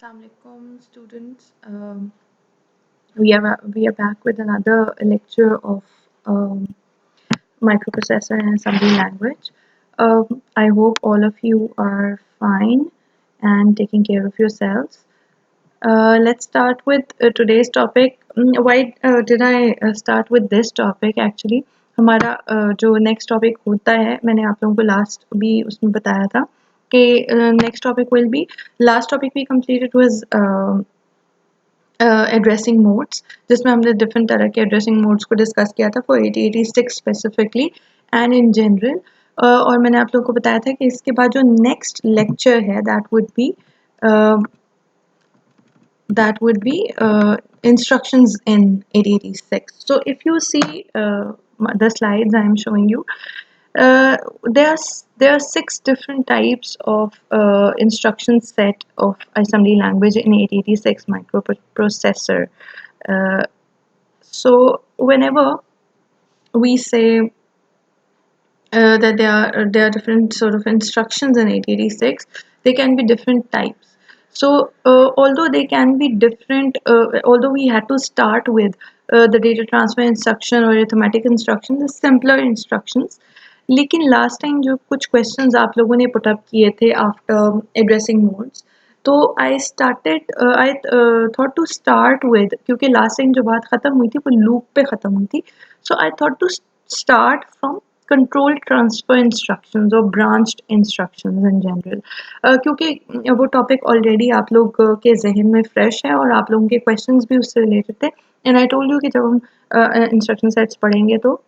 Assalamu alaikum, students. We are back with another lecture of microprocessor and assembly language. I hope all of you are fine and taking care of yourselves. Let's start with today's topic. Why did I start with this topic? Actually, हमारा जो next topic होता है, मैंने आप लोगों को last भी उसमें बताया था कि next topic will be last topic we completed was addressing modes जिसमें हमने डिफरेंट तरह के एड्रेसिंग मोड्स को डिस्कस किया था for 8086 specifically and in general और मैंने आप लोगों को बताया था कि इसके बाद जो नेक्स्ट लेक्चर है that would be instructions in 8086. So if you see the slides I am showing you, uh, there are 6 different types of instruction set of assembly language in 8086 microprocessor. Uh, so whenever we say that there are different sort of instructions in 8086, they can be different types. So although they can be different, although we had to start with the data transfer instruction or arithmetic instruction, the simpler instructions, लेकिन last time जो कुछ questions आप लोगों ने put up किए थे after addressing modes, तो I thought to start with, क्योंकि लास्ट टाइम जो बात ख़त्म हुई थी वो लूप पे ख़त्म हुई थी, so I thought to start from control transfer instructions और ब्रांच्ड इंस्ट्रक्शंस इन जनरल, क्योंकि वो टॉपिक ऑलरेडी आप लोग के जहन में फ्रेश है और आप लोगों के क्वेश्चंस भी उससे रिलेटेड थे. एंड आई टोल्ड यू कि जब हम इंस्ट्रक्शन सेट्स पढ़ेंगे तो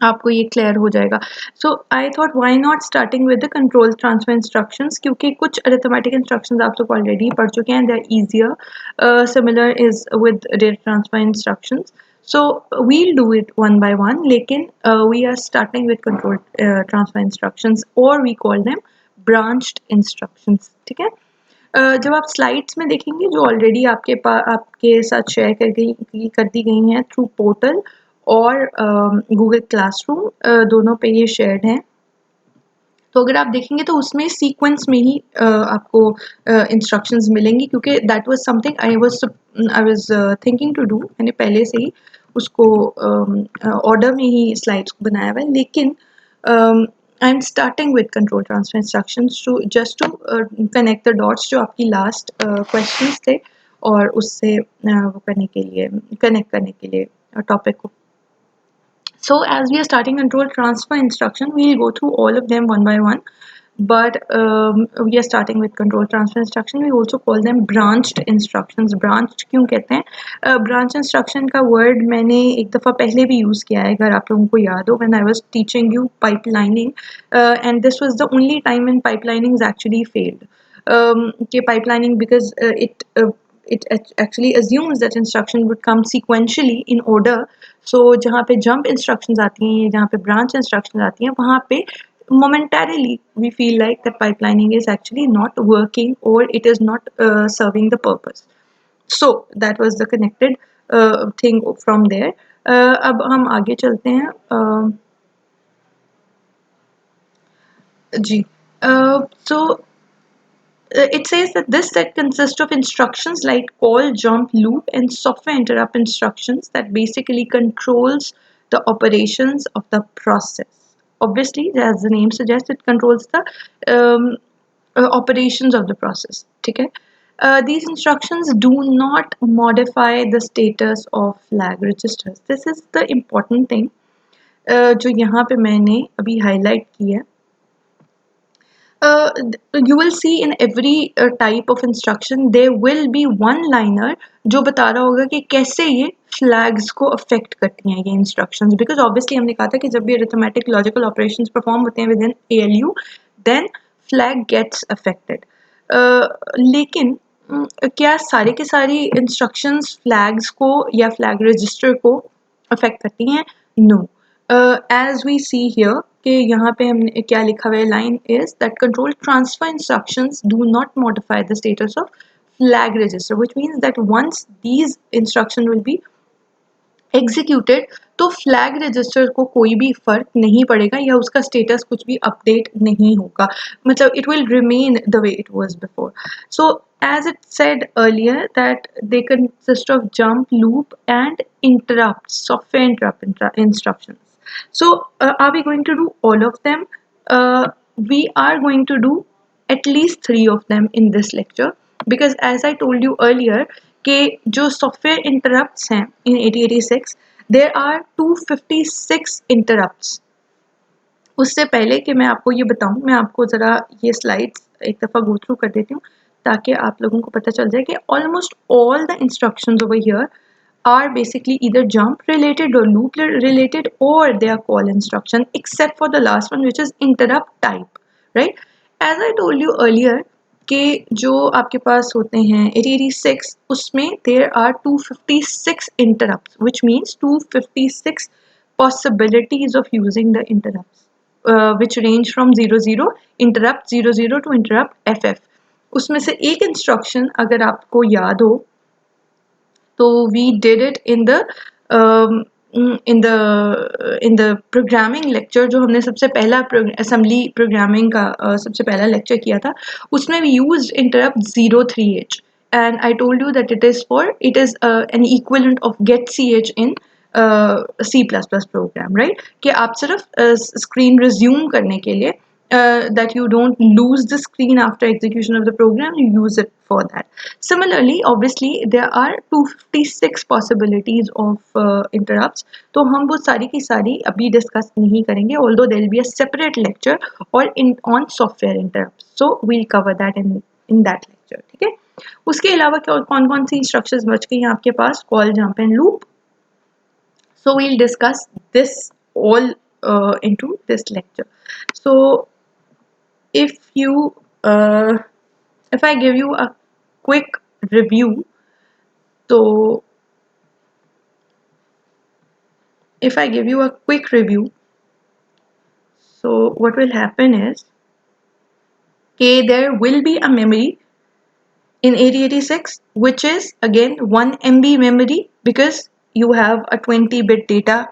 आपको ये क्लियर हो जाएगा. So I thought why not starting with the control transfer instructions, क्योंकि कुछ अरिथमेटिक इंस्ट्रक्शंस आप लोग ऑलरेडी पढ़ चुके हैं, they are easier. Similar is with data transfer instructions, so we'll do it one by one, लेकिन we are starting with control transfer instructions, or we call them branched instructions. ठीक है. जब आप स्लाइड्स में देखेंगे जो ऑलरेडी आपके साथ शेयर कर दी गई हैं थ्रू पोर्टल और गूगल क्लासरूम, दोनों पे ये शेयर्ड हैं, तो अगर आप देखेंगे तो उसमें सीक्वेंस में ही आपको इंस्ट्रक्शंस मिलेंगी, क्योंकि that was something I was thinking to do. मैंने पहले से ही उसको ऑर्डर में ही स्लाइड्स को बनाया हुआ है, लेकिन I am starting with control transfer instructions to just to connect the dots जो आपकी लास्ट क्वेश्चंस थे और उससे वो करने के लिए कनेक्ट करने के लिए टॉपिक को. So as we are starting control transfer instruction, we will go through all of them one by one. But we are starting with control transfer instruction. We also call them branched instructions. Branched क्यों कहते हैं? Branch instruction का word मैंने एक दफ़ा पहले भी use किया है, अगर आप लोगों को याद हो, when I was teaching you pipelining, and this was the only time when pipelining is actually failed. कि pipelining, because it actually assumes that instruction would come sequentially in order. So जहाँ पे jump instructions आती हैं, जहाँ पे branch instructions आती हैं, वहाँ पे momentarily we feel like that pipelining is actually not working, or it is not serving the purpose. So that was the connected thing from there. अब हम आगे चलते हैं. जी. So it says that this set consists of instructions like call, jump, loop, and software interrupt instructions that basically controls the operations of the process. Obviously, as the name suggests, it controls the operations of the process. ठीक है. These instructions do not modify the status of flag registers. This is the important thing जो यहाँ पे मैंने अभी highlight की है. You will see in every type of instruction there will be one liner जो बता रहा होगा कि कैसे ये flags को affect करती हैं ये instructions, because obviously हमने कहा था कि जब भी arithmetic logical operations perform होते हैं within ALU, then flag gets affected. लेकिन क्या सारे के सारी instructions flags को या flag register को affect करती हैं? No. As we see here कि यहाँ पे हमने क्या लिखा हुआ है, line is that control transfer instructions do not modify the status of flag register, which means that once these instructions will be executed, तो फ्लैग रजिस्टर को कोई भी फर्क नहीं पड़ेगा या उसका स्टेटस कुछ भी अपडेट नहीं होगा, मतलब it will remain the way it was before. So as it said earlier that they consist of jump, loop and interrupts, software interrupt instructions. So are we going to do all of them? We are going to do at least 3 of them in this lecture, because as I told you earlier कि जो software interrupts हैं इन 8086 there are 256 interrupts. उससे पहले कि मैं आपको ये बताऊं, मैं आपको ज़रा ये स्लाइड्स एक दफ़ा गो थ्रू कर देती हूँ ताकि आप लोगों को पता चल जाए कि almost all the instructions over here are basically either jump related or loop related, or they are call instruction, except for the last one which is interrupt type, right? As I told you earlier कि जो आपके पास होते हैं 8086 उसमें there are 256 interrupts, which means 256 possibilities of using the interrupts, which range from 00 interrupt 00 to interrupt FF. उसमें से एक instruction अगर आपको याद हो तो we did it in the um, in the programming lecture, जो हमने सबसे पहला असेंबली प्रोग्रामिंग का सबसे पहला लेक्चर किया था, उसमें we used interrupt 03H and I told you that it is an equivalent of get ch in C++ program, right? कि आप सिर्फ स्क्रीन रिज्यूम करने के लिए that you don't lose the screen after execution of the program, you use it for that. Similarly, obviously there are 256 possibilities of interrupts, तो हम वो सारी की सारी अभी डिस्कस नहीं करेंगे, although there will be a separate lecture or on software interrupts, so we'll cover that in that lecture. ठीक है? उसके अलावा कौन कौन सी इंस्ट्रक्शंस बच गई हैं आपके पास? Call, jump and loop. So we'll discuss this all into this lecture. So if you if I give you a quick review, so if I give you a quick review, so what will happen is okay, there will be a memory in 8086 which is again 1 MB memory, because you have a 20-bit data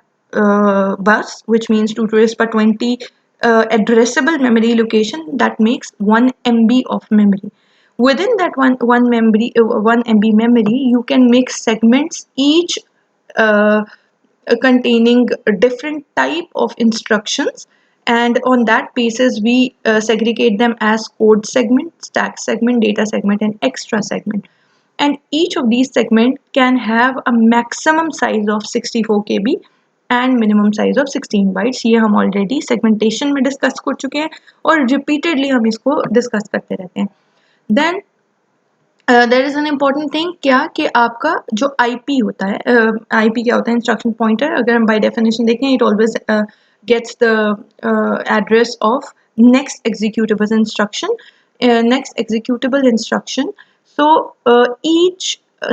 bus, which means 2 to the power 20 addressable memory location that makes 1 MB of memory. Within that one memory 1 MB memory, you can make segments, each uh, containing a different type of instructions, and on that basis we segregate them as code segment, stack segment, data segment and extra segment. And each of these segments can have a maximum size of 64 KB and minimum size of 16 bytes. ये हम already segmentation में discuss कर चुके हैं और repeatedly हम इसको discuss करते रहते हैं. Then there is an important thing, क्या कि आपका जो IP होता है, IP क्या होता है? Instruction pointer. अगर हम बाय डेफिनेशन देखें, it always gets the address of next executable instruction, so each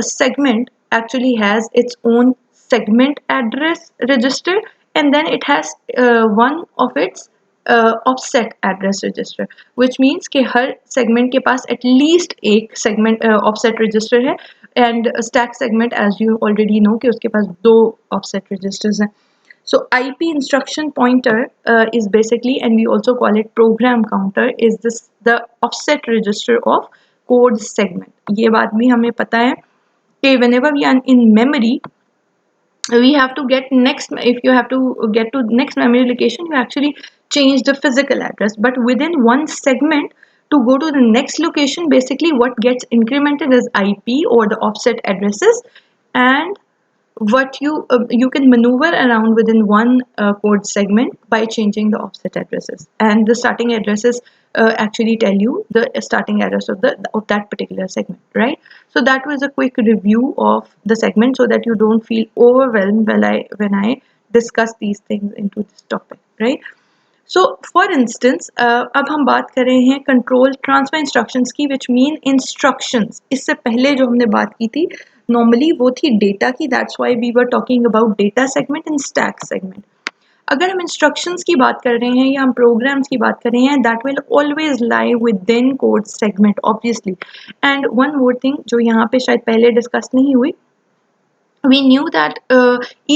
segment actually has its own segment address register, and then it has one of its offset address register, which means कि हर segment के पास at least एक segment offset register है, and stack segment as you already know कि उसके पास 2 offset registers हैं. So IP instruction pointer is basically, and we also call it program counter, is this the offset register of code segment. ये बात भी हमें पता है कि whenever we are in memory, we have to get next, if you have to get to next memory location, you actually change the physical address, but within one segment to go to the next location, basically what gets incremented is IP or the offset addresses, and what you can maneuver around within one code segment by changing the offset addresses, and the starting addresses actually tell you the starting address of that particular segment, right? So that was a quick review of the segment, so that you don't feel overwhelmed when I discuss these things into this topic, right? So for instance अब हम बात कर रहे हैं control transfer instructions की, which mean instructions. इससे पहले जो हमने बात की थी नॉर्मली वो थी डेटा की, that's why we were talking about data segment and stack segment. अगर हम इंस्ट्रक्शंस की बात कर रहे हैं या हम प्रोग्राम्स की बात कर रहे हैं, that will always lie with in code segment obviously. And one more thing जो यहाँ पे शायद पहले डिस्कस नहीं हुई, we knew that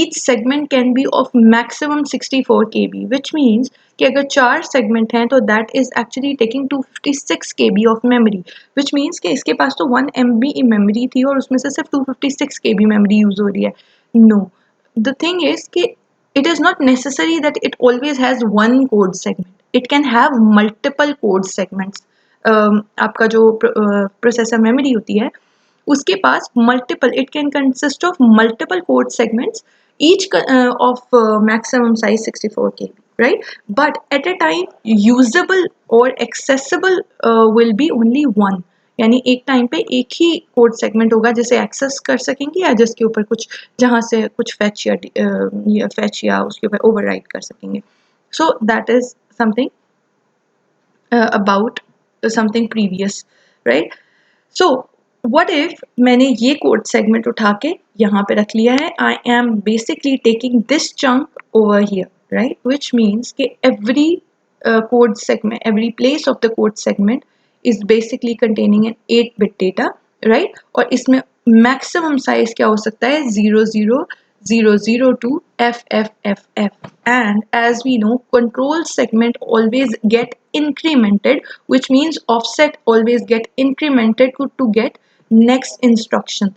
each segment can be of maximum 64 kb, which means कि अगर चार segment हैं तो that is actually taking 256 kb of memory, which means कि इसके पास तो 1 MB memory थी और उसमें से सिर्फ 256 kb memory use हो रही है. No, the thing is कि it is not necessary that it always has one code segment. It can have multiple code segments. आपका जो processor memory होती है उसके पास multiple, it can consist of multiple code segments, each of maximum size 64 kb, right? But at a time usable or accessible will be only one. यानी एक time पे एक ही कोड सेगमेंट होगा जिसे एक्सेस कर सकेंगे या जिसके ऊपर कुछ जहाँ से कुछ फैच या उसके ऊपर ओवरराइड कर सकेंगे. सो that is something about something previous, right? So what if मैंने ये कोड सेगमेंट उठा के यहाँ पे रख लिया है, I am basically taking this chunk over here, right? Which means कि every code segment, every place of the code segment is basically containing an 8-bit data, right? और इसमें maximum size क्या हो सकता है 00000 to FFFF, and as we know control segment always get incremented, which means offset always get incremented to get next instruction.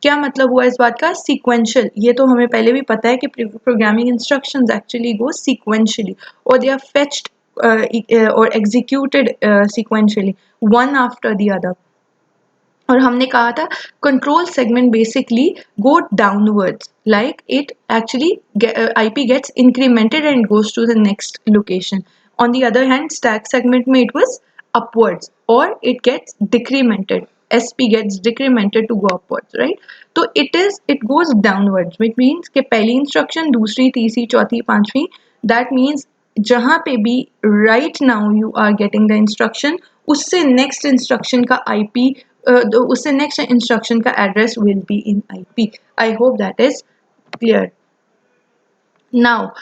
क्या मतलब हुआ इस बात का? सीक्वेंशियल, ये तो हमें पहले भी पता है कि programming instructions actually go sequentially और दे आर फेच्ड और executed sequentially one after the other. और हमने कहा था control segment basically go downwards, like it actually IP gets incremented and goes to the next location. On the other hand stack segment में it was upwards or it gets decremented, SP gets decremented to go upwards, right? तो it goes downwards, which means कि पहली instruction, दूसरी, तीसरी, चौथी, पांचवी, that means जहाँ पे भी right now you are getting the instruction उससे next instruction का IP उससे next instruction का address will be in IP. I hope that is clear. Now,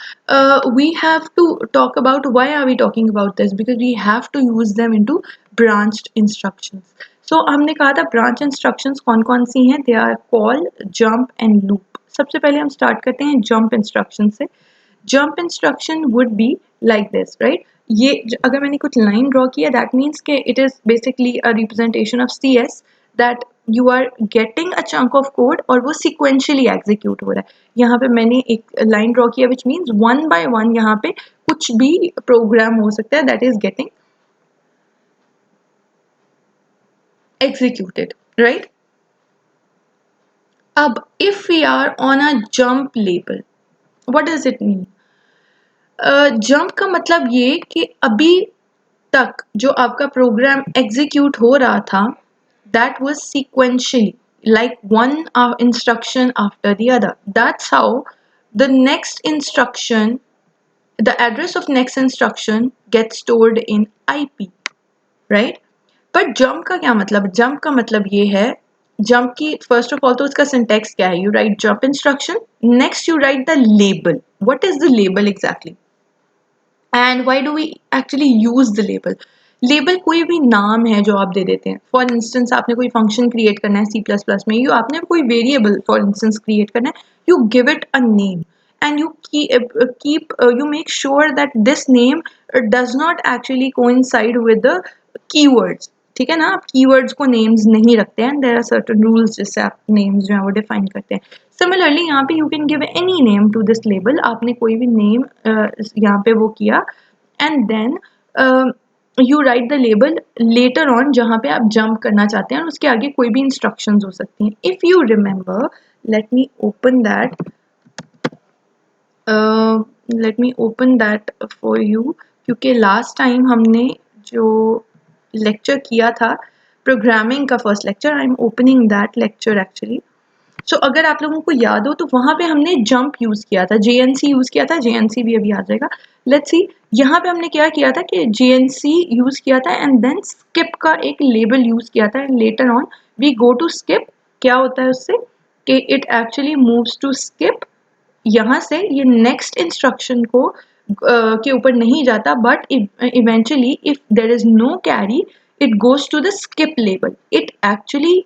we have to talk about why are we talking about this, because we have to use them into branched instructions. So हमने कहा था branch instructions कौन कौन सी हैं? They are call, jump and loop. सबसे पहले हम start करते हैं jump instruction से. Jump instruction would be like this, right? ये अगर मैंने कुछ line draw किया, that means कि it is basically a representation of CS, that you are getting a chunk of code और वो sequentially execute हो रहा है. यहाँ पे मैंने एक line draw किया which means one by one यहाँ पे कुछ भी program हो सकता है that is getting executed, right? अब if we are on a jump label, what does it mean? Jump का मतलब ये कि अभी तक जो आपका प्रोग्राम एग्जीक्यूट हो रहा था that was sequentially, like one instruction after the other. That's how the next instruction, the address of next instruction gets stored in IP, right? पर jump का क्या मतलब? Jump का मतलब ये है, jump की first of all तो उसका syntax क्या है? You write jump instruction, next you write the label. What is the label exactly? And why do we actually use the label? Label कोई भी नाम है जो आप दे देते हैं. फॉर इंस्टेंस आपने कोई फंक्शन क्रिएट करना है C++ में, यू आपने कोई वेरिएबल फॉर इंस्टेंस क्रिएट करना है, you give it a name and you you make sure that this name does not actually coincide with the keywords. ठीक है ना, आप कीवर्ड्स को नेम्स नहीं रखते हैं, देयर आर सर्टेन रूल्स जिससे आप नेम्स जो है वो डिफाइन करते हैं. सिमिलरली यहाँ पे you can give any name to this label. आपने कोई भी नेम यहाँ पे वो किया and then you write the label later on जहाँ पे आप जंप करना चाहते हैं और उसके आगे कोई भी इंस्ट्रक्शंस हो सकती हैं. If you remember, let me open that for you, क्योंकि लास्ट टाइम हमने जो लेक्चर किया था प्रोग्रामिंग का, first lecture, I am opening that lecture actually. So अगर आप लोगों को याद हो तो वहाँ पे हमने जंप यूज़ किया था, JNC यूज़ किया था, JNC भी अभी आ जाएगा. लेट्स सी यहाँ पे हमने क्या किया था कि JNC यूज़ किया था एंड देन स्किप का एक लेबल यूज़ किया था and later on we go to skip. क्या होता है उससे कि it actually moves to skip. यहाँ से ये नेक्स्ट इंस्ट्रक्शन को के ऊपर नहीं जाता, but eventually if there is no carry it goes to the skip label. It actually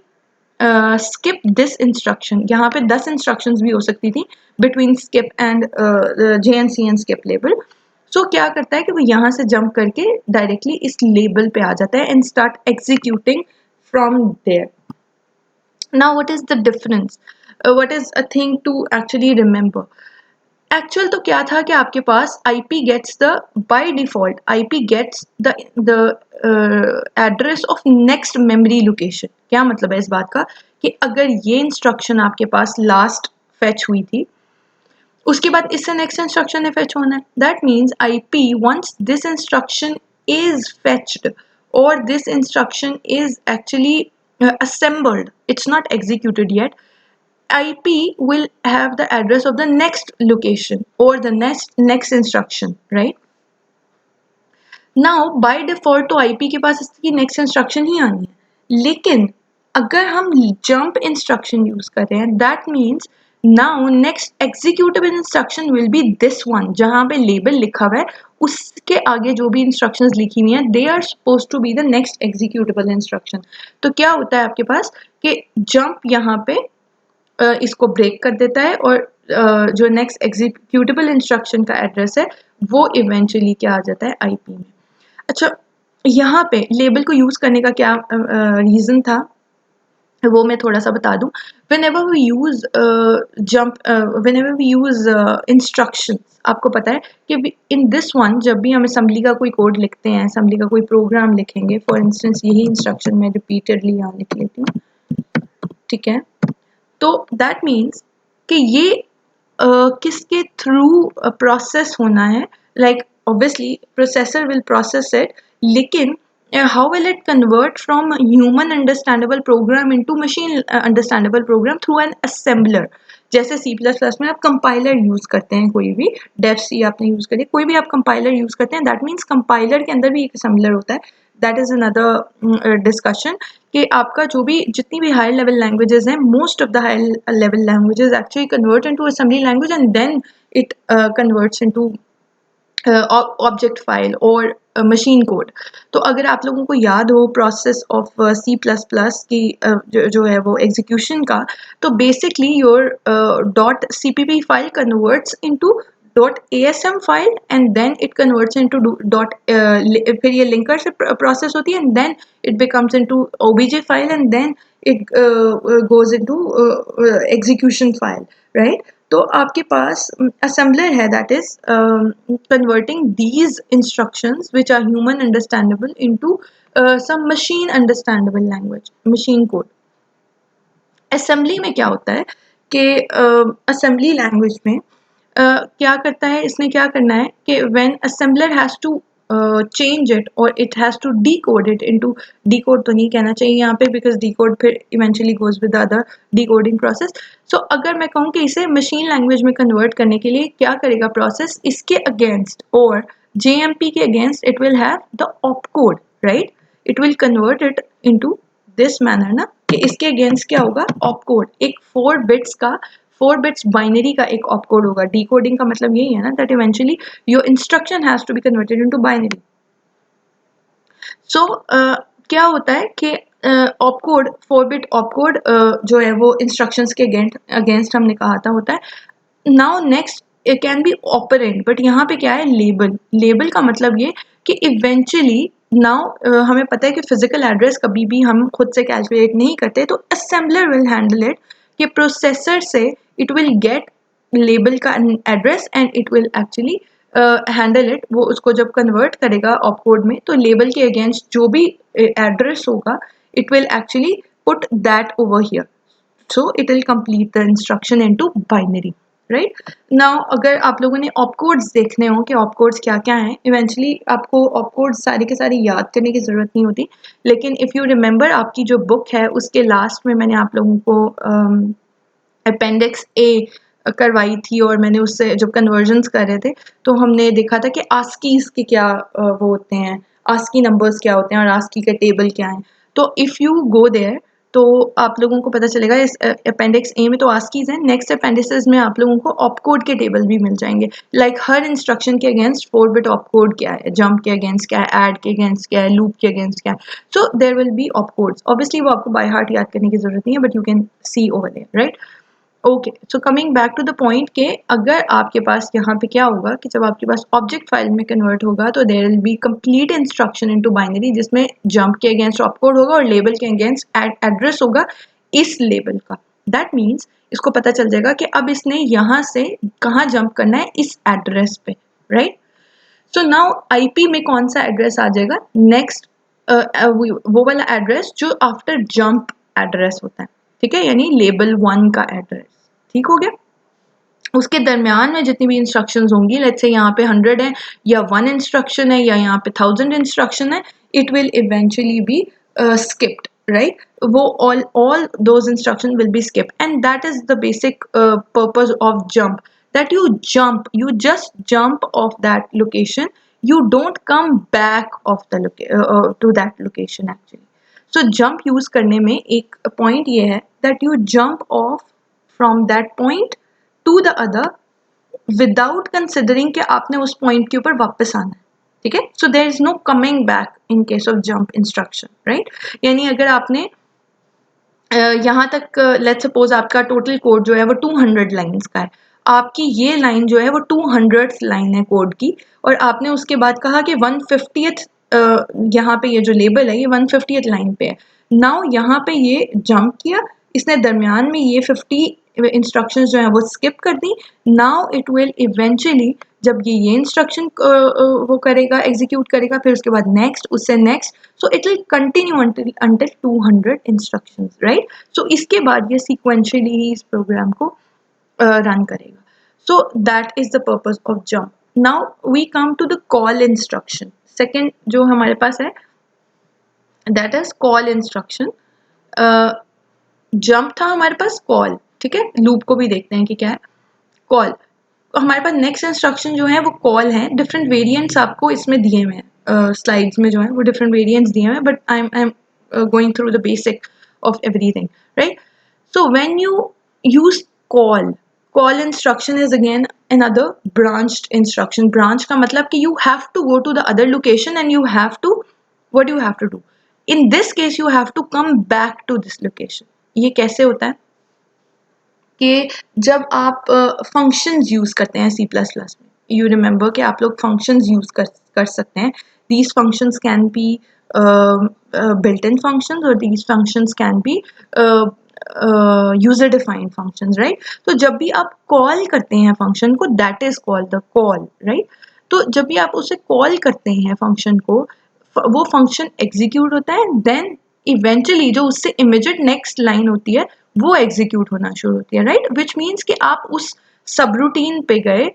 skip this instruction. यहाँ पे 10 instructions भी हो सकती थी between skip and JNC and skip label. So क्या करता है कि वो यहाँ से jump करके directly इस label पे आ जाता है and start executing from there. Now what is the difference? What is a thing to actually remember? Actual तो क्या था कि आपके पास IP gets the by default IP gets the address of next memory location. क्या मतलब है इस बात का कि अगर ये इंस्ट्रक्शन आपके पास लास्ट फेच हुई थी, उसके बाद इससे नेक्स्ट इंस्ट्रक्शन ने फेच होना है. That means IP once this instruction is fetched और this instruction is actually assembled, it's not executed yet, IP will have the address of the next location or the next instruction, right? Now by default तो IP के पास इसकी next instruction ही आनी है, लेकिन अगर हम jump instruction use कर रहे हैं, that means now next executable instruction will be this one जहाँ पे label लिखा हुआ है, उसके आगे जो भी instructions लिखी हुई हैं they are supposed to be the next executable instruction. तो क्या होता है आपके पास कि jump यहाँ पे इसको ब्रेक कर देता है और जो नेक्स्ट एग्जीक्यूटेबल इंस्ट्रक्शन का एड्रेस है वो इवेंचुअली क्या आ जाता है IP में. अच्छा, यहाँ पे लेबल को यूज़ करने का क्या रीज़न था वो मैं थोड़ा सा बता दूं. whenever we use whenever we use instructions, आपको पता है कि इन दिस वन जब भी हम असेंबली का कोई कोड लिखते हैं, असेंबली का कोई प्रोग्राम लिखेंगे, फॉर इंस्टेंस यही इंस्ट्रक्शन मैं रिपीटेडली यहाँ लिख लेती हूँ, ठीक है. तो दैट मीन्स कि ये किसके थ्रू प्रोसेस होना है. Like obviously processor will process it, लेकिन how will it convert from human understandable program into machine understandable program through an assembler. जैसे C++ में आप कंपाइलर यूज करते हैं, कोई भी डेफ सी आपने यूज करिए, कोई भी आप कंपाइलर यूज करते हैं, दैट मीन्स कंपाइलर के अंदर भी एक असेंबलर होता है. दैट इज अनदर डिस्कशन कि आपका जो भी जितनी भी हायर लेवल लैंग्वेजेस हैं, most of the higher level languages actually convert into assembly language and then it converts into object file और मशीन कोड. तो अगर आप लोगों को याद हो प्रोसेस ऑफ C++ की जो है वो एग्जीक्यूशन का, तो basically your .cpp file converts into .asm file and then it converts into फिर ये लिंकर से प्रोसेस होती है and then it becomes into obj file and then it goes into execution file, right. तो आपके पास assembler है that is converting these instructions which are human understandable into some machine understandable language, machine code. assembly में क्या होता है कि assembly language में क्या करता है, इसने क्या करना है कि when assembler has to change it or it has to decode it into, decode तो नहीं कहना चाहिए यहाँ पे because decode फिर eventually goes with the other decoding process. So अगर मैं कहूँ कि इसे machine language में convert करने के लिए क्या करेगा process, इसके against और JMP के against it will have the opcode, right? It will convert it into this manner ना, कि इसके against क्या होगा, opcode, एक 4 bits का 4 bits बाइनरी का एक ऑपकोड होगा. डिकोडिंग का मतलब यही है ना, that eventually your instruction has to be converted into binary. So क्या होता है कि ऑपकोड 4 बिट ऑपकोड जो है वो इंस्ट्रक्शंस के अगेंस्ट हमने कहा था होता है. Now next it can be operand, but यहाँ पे क्या है, लेबल. लेबल का मतलब ये कि इवेंचुअली नाउ हमें पता है कि फिजिकल एड्रेस कभी भी हम खुद से कैलकुलेट नहीं करते, तो असेंबलर विल हैंडल इट कि प्रोसेसर से इट विल गेट लेबल का address and it will actually handle it. वो उसको जब कन्वर्ट करेगा ऑपकोड में, तो लेबल के अगेंस्ट जो भी एड्रेस होगा it will actually put that over here, so it will complete the instruction into binary, right. Now अगर आप लोगों ने ऑपकोड्स देखने हो कि ऑपकोड्स क्या क्या हैं, इवेंचुअली आपको ऑपकोड्स सारे के सारे याद करने की ज़रूरत नहीं होती, लेकिन इफ़ यू रिमेंबर आपकी जो बुक है उसके लास्ट में मैंने आप लोगों को अपेंडिक्स ए करवाई थी और मैंने उससे जब कन्वर्जन्स कर रहे थे तो हमने देखा था कि आस्कीज के क्या वो होते हैं, आस्की नंबर्स क्या होते हैं और आस्की के टेबल क्या हैं. तो इफ़ यू गो देयर तो आप लोगों को पता चलेगा इस अपेंडिक्स ए में तो आस्कीज है, नेक्स्ट अपेंडिसेस में आप लोगों को ऑपकोड के टेबल भी मिल जाएंगे, लाइक हर इंस्ट्रक्शन के अगेंस्ट 4 बिट ऑपकोड क्या है, जंप के अगेंस्ट क्या है, ऐड के अगेंस्ट क्या है, लूप के अगेंस्ट क्या है, so there will be opcodes. Obviously वो आपको बाय हार्ट याद करने की जरूरत नहीं है, but you can see over there, right. Okay, so coming back to the point के अगर आपके पास यहाँ पे क्या होगा कि जब आपके पास ऑब्जेक्ट फाइल में कन्वर्ट होगा तो there will be complete instruction into binary, जिसमें जंप के अगेंस्ट ऑपकोड होगा और लेबल के अगेंस्ट एड्रेस होगा इस लेबल का। दैट मीन्स इसको पता चल जाएगा कि अब इसने यहाँ से कहाँ जंप करना है, इस एड्रेस पे, राइट। सो नाउ आईपी में कौन सा एड्रेस आ जाएगा, नेक्स्ट वो वाला एड्रेस जो आफ्टर जंप एड्रेस होता है, ठीक है, यानी लेबल 1 का एड्रेस। ठीक हो गया। उसके दरमियान में जितनी भी इंस्ट्रक्शंस होंगी, लेट्स से यहाँ पे 100 है या 1 इंस्ट्रक्शन है या यहाँ पे 1000 इंस्ट्रक्शन है, it will eventually B skipped, right? वो all those instructions will be skipped, and that is the basic purpose of jump, that you just jump off that location, you don't come back of the to that location actually. So jump use करने में एक point ये है that you jump off from that point to the other without considering कि आपने उस point के ऊपर वापस आना है, ठीक है। So there is no coming back in case of jump instruction, right. यानी अगर आपने यहाँ तक लेट्स सपोज आपका टोटल कोड जो है वो 200 लाइंस का है, आपकी ये लाइन जो है वो 200th लाइन है कोड की, और आपने उसके बाद कहा कि 150th यहाँ पे ये जो लेबल है ये 150th लाइन पे है। नाउ यहाँ पे ये जंप किया, इसने दरमियान में ये 50 इंस्ट्रक्शंस जो हैं वो स्किप कर दी। नाउ इट विल इवेंचुअली जब ये इंस्ट्रक्शन वो करेगा, एग्जीक्यूट करेगा, फिर उसके बाद नेक्स्ट, उससे next, so it will continue until 200 instructions, right. So इसके बाद ये सीक्वेंशियली ही इस प्रोग्राम को रन करेगा। So that is the purpose of jump. Now we come to the call instruction, second जो हमारे पास है that is call instruction. Jump था हमारे पास, कॉल, ठीक है, लूप को भी देखते हैं कि क्या है कॉल। हमारे पास नेक्स्ट इंस्ट्रक्शन जो है वो कॉल है, डिफरेंट वेरिएंट्स आपको इसमें दिए हुए हैं, स्लाइड्स में जो है वो डिफरेंट वेरिएंट्स दिए हुए हैं, but I am going through the basic of everything, right. So when you use call instruction is again another branched instruction. Branch का मतलब कि you have to go to the other location and you have to, what you have to do in this case, you have to come back to this location. ये कैसे होता है कि जब आप फंक्शंस यूज करते हैं C++ में, यू रिमेंबर कि आप लोग फंक्शंस यूज कर सकते हैं। These functions can be built in functions और these functions can be user defined functions, right. तो जब भी आप कॉल करते हैं फंक्शन को, that is called the call, right. तो जब भी आप उसे कॉल करते हैं फंक्शन को, वो फंक्शन एग्जीक्यूट होता है, देन इवेंचुअली जो उससे इमीडिएट नेक्स्ट लाइन होती है वो एग्जीक्यूट होना शुरू होती है, राइट। विच मीन्स कि आप उस सब रूटीन पे गए।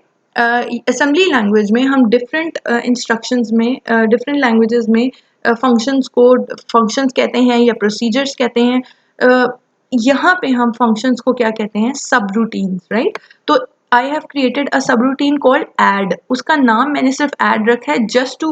असेंबली लैंग्वेज में हम डिफरेंट इंस्ट्रक्शंस में, डिफरेंट लैंग्वेजेस में फंक्शंस को फंक्शंस कहते हैं या प्रोसीजर्स कहते हैं। यहाँ पे हम फंक्शंस को क्या कहते हैं, सब रूटीन्स, राइट। तो आई हैव क्रिएटेड अ सब रूटीन कॉल्ड ऐड। उसका नाम मैंने सिर्फ ऐड रखा है just to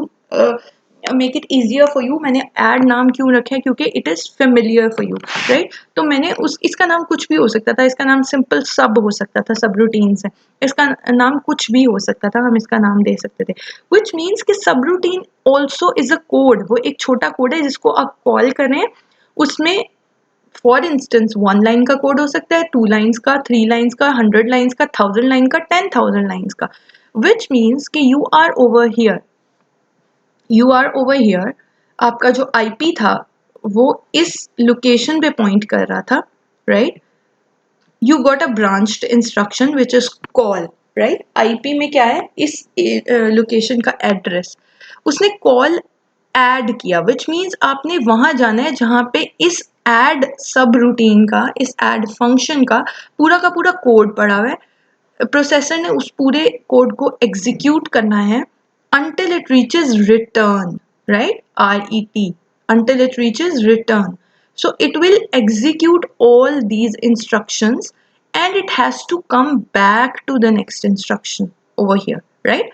make it easier for you. मैंने ऐड नाम क्यों रखा है, क्योंकि it is familiar for you, right. तो मैंने इसका नाम कुछ भी हो सकता था, इसका नाम सिंपल सब हो सकता था, सब रूटीन से, इसका नाम कुछ भी हो सकता था, हम इसका नाम दे सकते थे। विच मीन्स कि सब routine also is a code, वो एक छोटा कोड है जिसको आप कॉल कर रहे हैं। उसमें फॉर इंस्टेंस 1 लाइन का कोड हो सकता है, 2 लाइन्स का, 3 लाइन्स का, 100 लाइन्स का, 1000 लाइन का, 10,000 लाइन्स का। विच मीन्स कि यू आर ओवर हियर, आपका जो आईपी था वो इस लोकेशन पे पॉइंट कर रहा था, right. You got a branched instruction which is call, right. IP में क्या है, इस लोकेशन का एड्रेस, उसने कॉल ऐड किया, विच मीन्स आपने वहां जाना है जहां पे इस ऐड सब रूटीन का, इस ऐड फंक्शन का पूरा कोड पड़ा हुआ है। प्रोसेसर ने उस पूरे कोड को एग्जीक्यूट करना है until it reaches return, right, RET, until it reaches return. So it will execute all these instructions and it has to come back to the next instruction over here, right.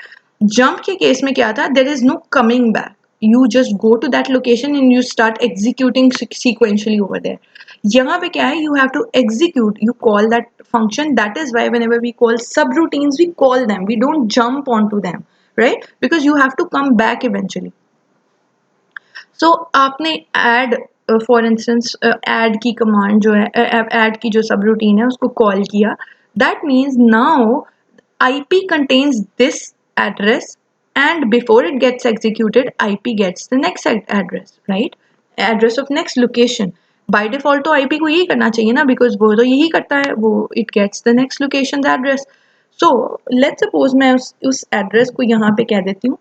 Jump के case में क्या था, there is no coming back, you just go to that location and you start executing sequentially over there. यहाँ पे क्या है, you have to execute, you call that function. That is why whenever we call subroutines, we call them, we don't jump onto them, right? Because you have to come back eventually. So आपने add for instance add की command जो है add की जो subroutine है उसको call किया. That means now IP contains this address, and before it gets executed IP gets the next address, right? Address of next location. By default तो IP को यही करना चाहिए ना, because वो तो यही करता है, वो it gets the next location's address. So let's suppose मैं उस address को यहाँ पे कह देती हूँ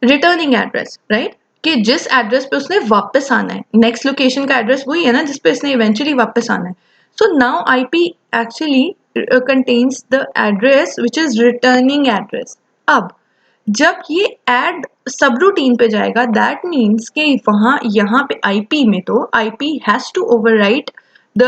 रिटर्निंग एड्रेस, राइट? कि जिस एड्रेस पे उसने वापस आना है, नेक्स्ट लोकेशन का एड्रेस वही है ना जिस पे इसने इवेंचुअली वापस आना है. So now IP actually contains the address which is returning address. अब जब ये एड सब रूटीन पे जाएगा, दैट मीन्स कि वहां यहाँ पे आईपी में तो IP has to overwrite the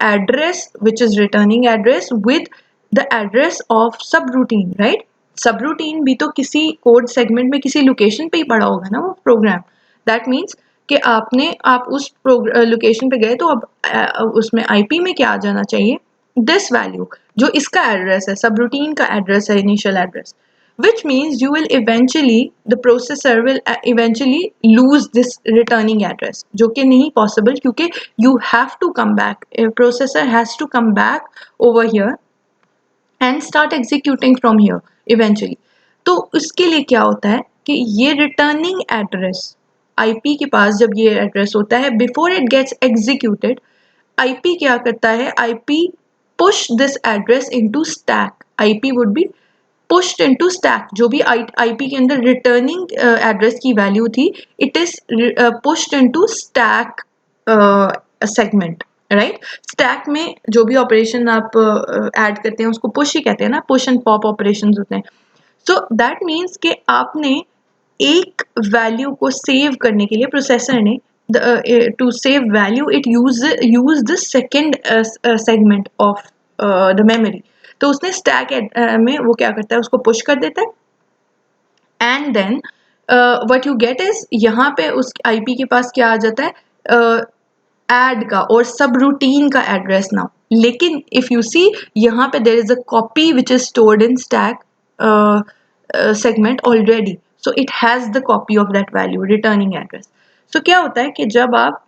address which is returning address with the address of subroutine, right? Subroutine भी तो किसी कोड सेगमेंट में किसी लोकेशन पे ही पड़ा होगा ना वो प्रोग्राम. दैट मीन्स कि आप उस लोकेशन पे गए तो अब उसमें आईपी में क्या आ जाना चाहिए, दिस वैल्यू जो इसका एड्रेस है, सब रूटीन का एड्रेस है, initial address. which means you will eventually, the processor will eventually lose this returning address, जो कि नहीं possible क्योंकि you have to come back, a processor has to come back over here and start executing from here eventually. तो उसके लिए क्या होता है कि ये रिटर्निंग एड्रेस आईपी के पास जब ये एड्रेस होता है, before it gets executed, IP क्या करता है, IP push this address into stack. IP would be pushed into stack. जो भी आईपी के अंदर रिटर्निंग एड्रेस की वैल्यू थी, it is pushed into stack segment, right? Stack में जो भी ऑपरेशन आप ऐड करते हैं उसको पुश ही कहते हैं ना, पुश एंड पॉप ऑपरेशंस होते हैं. सो दैट मीन्स कि आपने एक वैल्यू को सेव करने के लिए प्रोसेसर ने to save value it use the second segment of the memory. तो उसने स्टैक में वो क्या करता है, उसको पुश कर देता है, and then what you get is, यहाँ पे उस आईपी के पास क्या आ जाता है, एड का और सब रूटीन का एड्रेस नाउ. लेकिन इफ यू सी यहाँ पे there is a copy which is stored in stack segment already, so it has the copy of that value returning address. So क्या होता है कि जब आप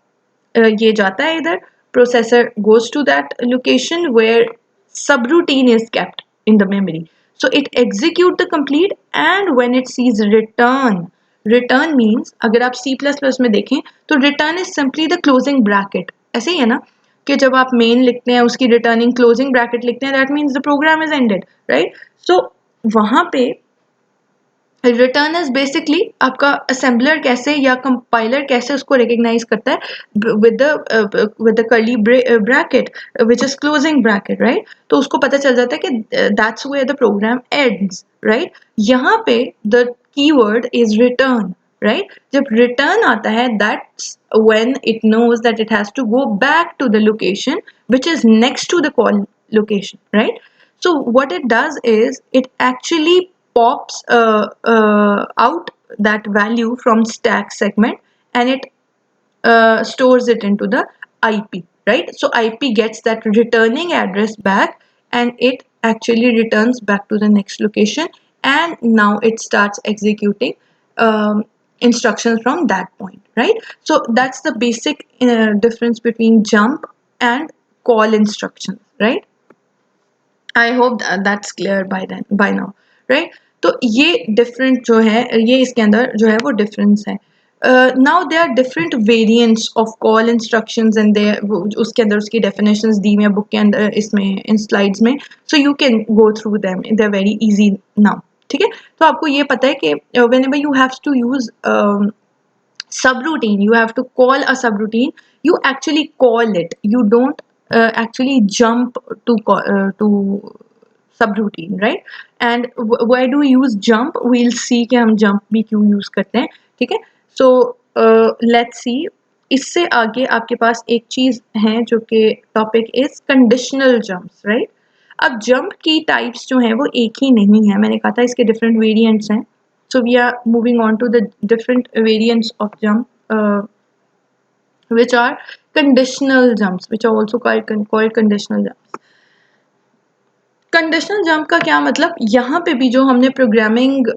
ये जाता है इधर, processor goes to that location where subroutine is kept in the memory, so it execute the complete, and when it sees return means, अगर आप C++ में देखें तो return is simply the closing bracket. ऐसे ही है ना कि जब आप main लिखते हैं उसकी returning closing bracket लिखते हैं, that means the program is ended, right? So वहां पे रिटर्न इज बेसिकली आपका असेंबलर कैसे या कंपाइलर कैसे उसको रिकग्नाइज करता है with the curly bracket which is closing bracket, right? तो उसको पता चल जाता है कि that's where the program ends, right? यहाँ पे the keyword is return, right? जब रिटर्न आता है, that's when it knows that it has to go back to the location which is next to the call location, right? So what it does is it actually pops out that value from stack segment, and it stores it into the IP, right? So IP gets that returning address back, and it actually returns back to the next location, and now it starts executing instructions from that point, right? So that's the basic difference between jump and call instructions, right? I hope that's clear by now, right? तो ये different जो है, ये इसके अंदर जो है वो डिफरेंस है. Now there are different variants of call instructions, and they उसके अंदर उसकी डेफिनेशंस दी हुई है बुक के अंदर, इसमें इन स्लाइड्स में. So you can go through them, they are very easy now. ठीक है, तो आपको ये पता है कि whenever you have to use subroutine, you have to call a subroutine, you actually call it, you don't actually jump to subroutine, right? And why do we use jump, we'll see कि हम jump भी क्यों use करते हैं. ठीक है, so let's see. इससे आगे आपके पास एक चीज है जो कि topic is conditional jumps, right? अब जंप की टाइप्स जो हैं वो एक ही नहीं है, मैंने कहा था इसके डिफरेंट वेरिएंट्स हैं. So we are moving on to the different variants of jump. which are conditional jumps, which are also called conditional jumps. Conditional jump का क्या मतलब, यहाँ पे भी जो हमने प्रोग्रामिंग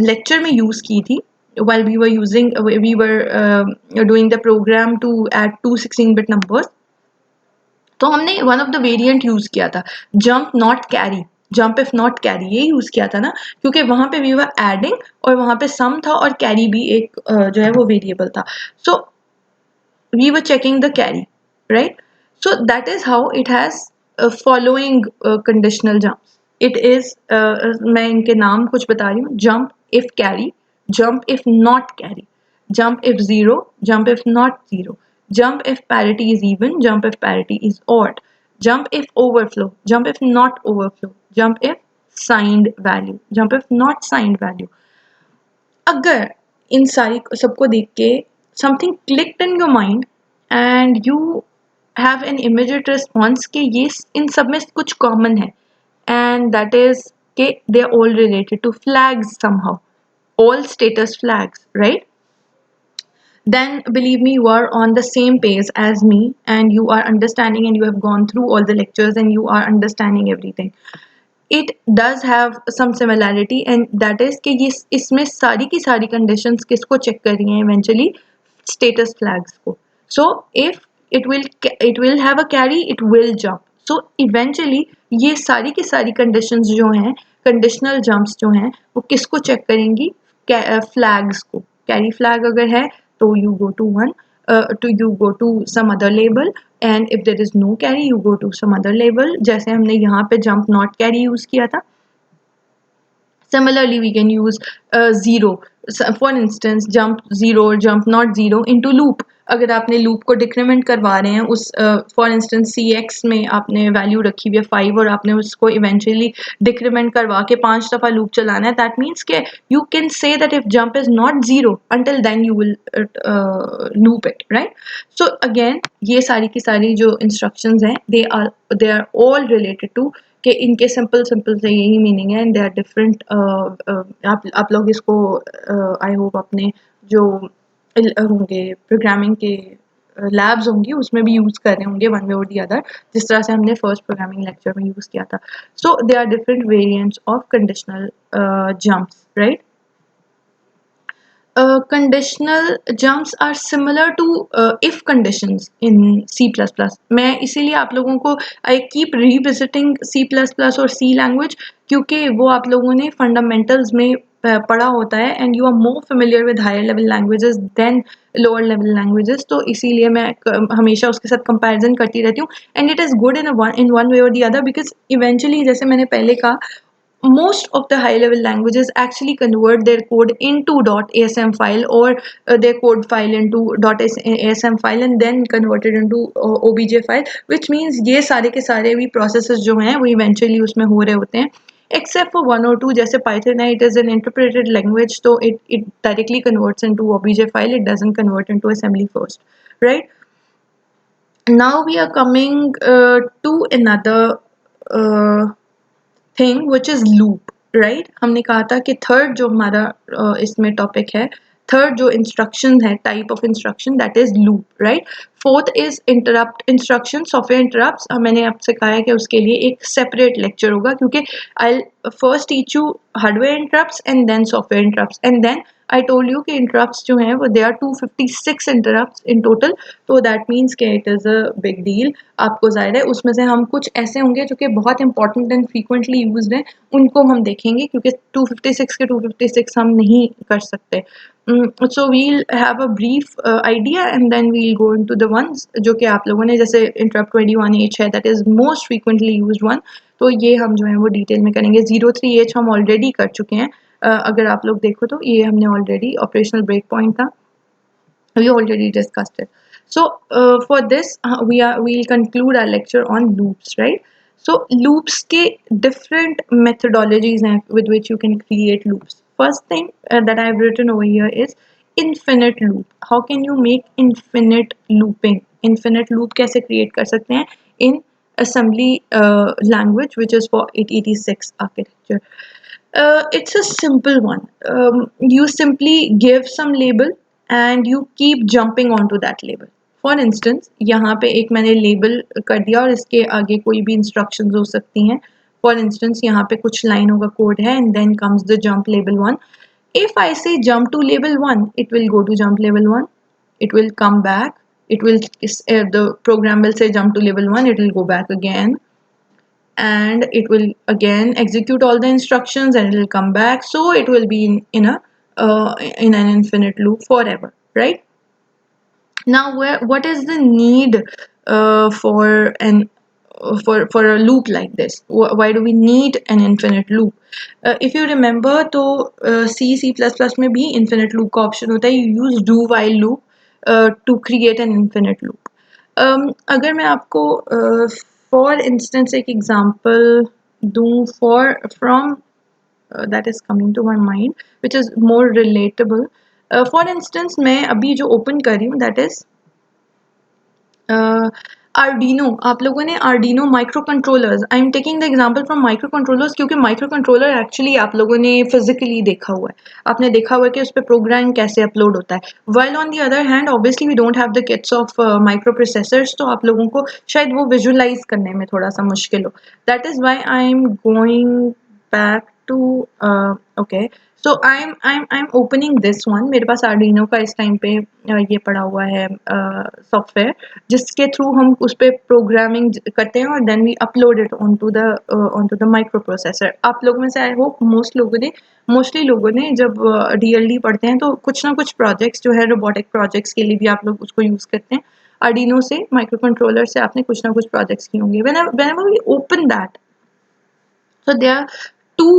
लेक्चर में यूज़ की थी, while we were doing the program to add two 16-bit numbers, तो हमने one of the variant use किया था, jump not carry, jump if not carry, ये यूज़ किया था ना, क्योंकि वहाँ पे वी वर एडिंग और वहाँ पे सम था और कैरी भी एक जो है वो वेरिएबल था. सो we were checking the carry, right? So that is how it has following conditional jumps. It is मैं इनके नाम कुछ बता रही हूँ. Jump if carry, jump if not carry, jump if zero, jump if not zero, jump if parity is even, jump if parity is odd, jump if overflow, jump if not overflow, jump if signed value, jump if not signed value. अगर इन सारी सबको देख के something clicked in your mind and you have an immediate response कि ये इन सब में कुछ कॉमन है, एंड दैट इज के they are all related to flags somehow, all status flags, right? Then believe me, you are on the same page as me and you are understanding and you have gone through all the lectures and you are understanding everything. It does have some similarity and that is कि ये इसमें सारी की सारी conditions किसको check कर रही हैं eventually, status flags को. So if it will have a carry, it will jump. So eventually ये सारी की सारी conditions जो हैं, conditional jumps जो हैं, वो किसको check करेंगी, flags को. Carry flag अगर है तो you go to one, you go to some other label, and if there is no carry you go to some other label. जैसे हमने यहाँ पे jump not carry यूज़ किया था. Similarly we can use zero. So for instance jump zero or jump not zero into loop. अगर आपने loop को decrement करवा रहे हैं उस for instance cx में आपने value रखी हुई है 5 और आपने उसको eventually decrement करवा के 5 दफ़ा loop चलाना है, that means कि you can say that if jump is not zero until then you will loop it, right? So again ये सारी की सारी जो instructions हैं they are all related to कि इनके सिंपल सिंपल से यही मीनिंग है एंड दे आर डिफरेंट. आप लोग इसको आई होप अपने जो होंगे प्रोग्रामिंग के लैब्स होंगी उसमें भी यूज़ कर रहे होंगे वन वे और दी अदर, जिस तरह से हमने फर्स्ट प्रोग्रामिंग लेक्चर में यूज़ किया था. So they are different variants of conditional jumps, right? Conditional jumps are similar to if conditions in C++. मैं इसीलिए आप लोगों को I keep revisiting C++ और C language क्योंकि वो आप लोगों ने fundamentals में पढ़ा होता है and you are more familiar with higher level languages than lower level languages. तो इसीलिए मैं हमेशा उसके साथ comparison करती रहती हूँ and it is good in one way or the other because eventually जैसे मैंने पहले कहा most of the high level languages actually convert their code into .asm file or their code file into .asm file and then convert it into obj file, which means ये सारे के सारे भी processes जो हैं वो eventually उसमें हो रहे होते हैं except for one or two. जैसे Python है, it is an interpreted language, so it directly converts into obj file, it doesn't convert into assembly first, right? Now we are coming to another thing which is loop, right? हमने कहा था कि third जो हमारा इसमें topic है, third जो instruction है, type of instruction, that is loop, right? Fourth is interrupt instruction, software interrupts. मैंने आपसे कहा है कि उसके लिए एक सेपरेट लेक्चर होगा क्योंकि I first teach you hardware interrupts and then software interrupts and then I told you कि इंटरप्ट्स जो हैं वो they are 256 interrupts in total. तो दैट मीन्स के it is a big deal. आपको ज़ाहिर है उसमें से हम कुछ ऐसे होंगे जो कि बहुत इंपॉर्टेंट एंड फ्रीक्वेंटली यूज्ड हैं, उनको हम देखेंगे क्योंकि 256 के 256 हम नहीं कर सकते. So we'll have a brief idea and then we'll go into the ones जो कि आप लोगों ने, जैसे इंटरप्ट 21H है, that is most frequently used one. तो ये हम जो है वो डिटेल में करेंगे. 03H हम ऑलरेडी कर चुके हैं. अगर आप लोग देखो तो ये हमने ऑलरेडी ऑपरेशनल ब्रेक पॉइंट था, we already discussed it. So for this we'll conclude our lecture on loops, right? So loops के different methodologies हैं with which you can create loops. First thing that I've written over here is infinite loop. How can you make infinite looping? Infinite loop कैसे create कर सकते हैं in assembly language which is for 886 architecture. It's a simple one. You simply give some label and you keep jumping onto that label. For instance यहाँ पे एक मैंने label कर दिया और इसके आगे कोई भी इंस्ट्रक्शंस हो सकती हैं. फॉर इंस्टेंस यहाँ पे कुछ लाइनों का कोड है and then comes the jump label 1. If I say jump to level 1, it will go to jump level 1. It will come back. It will the program will say jump to level 1. It will go back again, and it will again execute all the instructions, and it will come back. So it will be in a in an infinite loop forever, right? Now, what is the need for an for a loop like this? Why do we need an infinite loop? If you remember, तो C++ में भी infinite loop का option होता है. You use do while loop to create an infinite loop. अगर मैं आपको for instance एक example दूँ from that is coming to my mind, which is more relatable. For instance, मैं अभी जो open कर रही हूँ that is आर्डिनो. आप लोगों ने Arduino micro controllers, I am taking the example from micro controllers क्योंकि माइक्रो कंट्रोलर एक्चुअली आप लोगों ने फिजिकली देखा हुआ है. आपने देखा हुआ है कि उस पर प्रोग्राम कैसे अपलोड होता है. While on the other hand obviously we don't have the kits of microprocessors, तो आप लोगों को शायद वो विजुअलाइज करने में थोड़ा सा मुश्किल हो. That is why I am going back to okay. So I am opening this one. मेरे पास आर्डिनो का इस टाइम पे ये पड़ा हुआ है सॉफ्टवेयर जिसके थ्रू हम उस पर प्रोग्रामिंग करते हैं और then we upload it onto the microprocessor. आप लोगों में से आई होप मोस्टली लोगों ने जब डीएलडी पढ़ते हैं तो कुछ ना कुछ प्रोजेक्ट्स जो है रोबोटिक प्रोजेक्ट्स के लिए भी आप लोग उसको यूज़ करते हैं. आर्डिनो से माइक्रो कंट्रोलर से आपने कुछ ना कुछ प्रोजेक्ट्स किए होंगे. whenever we open that, so there are two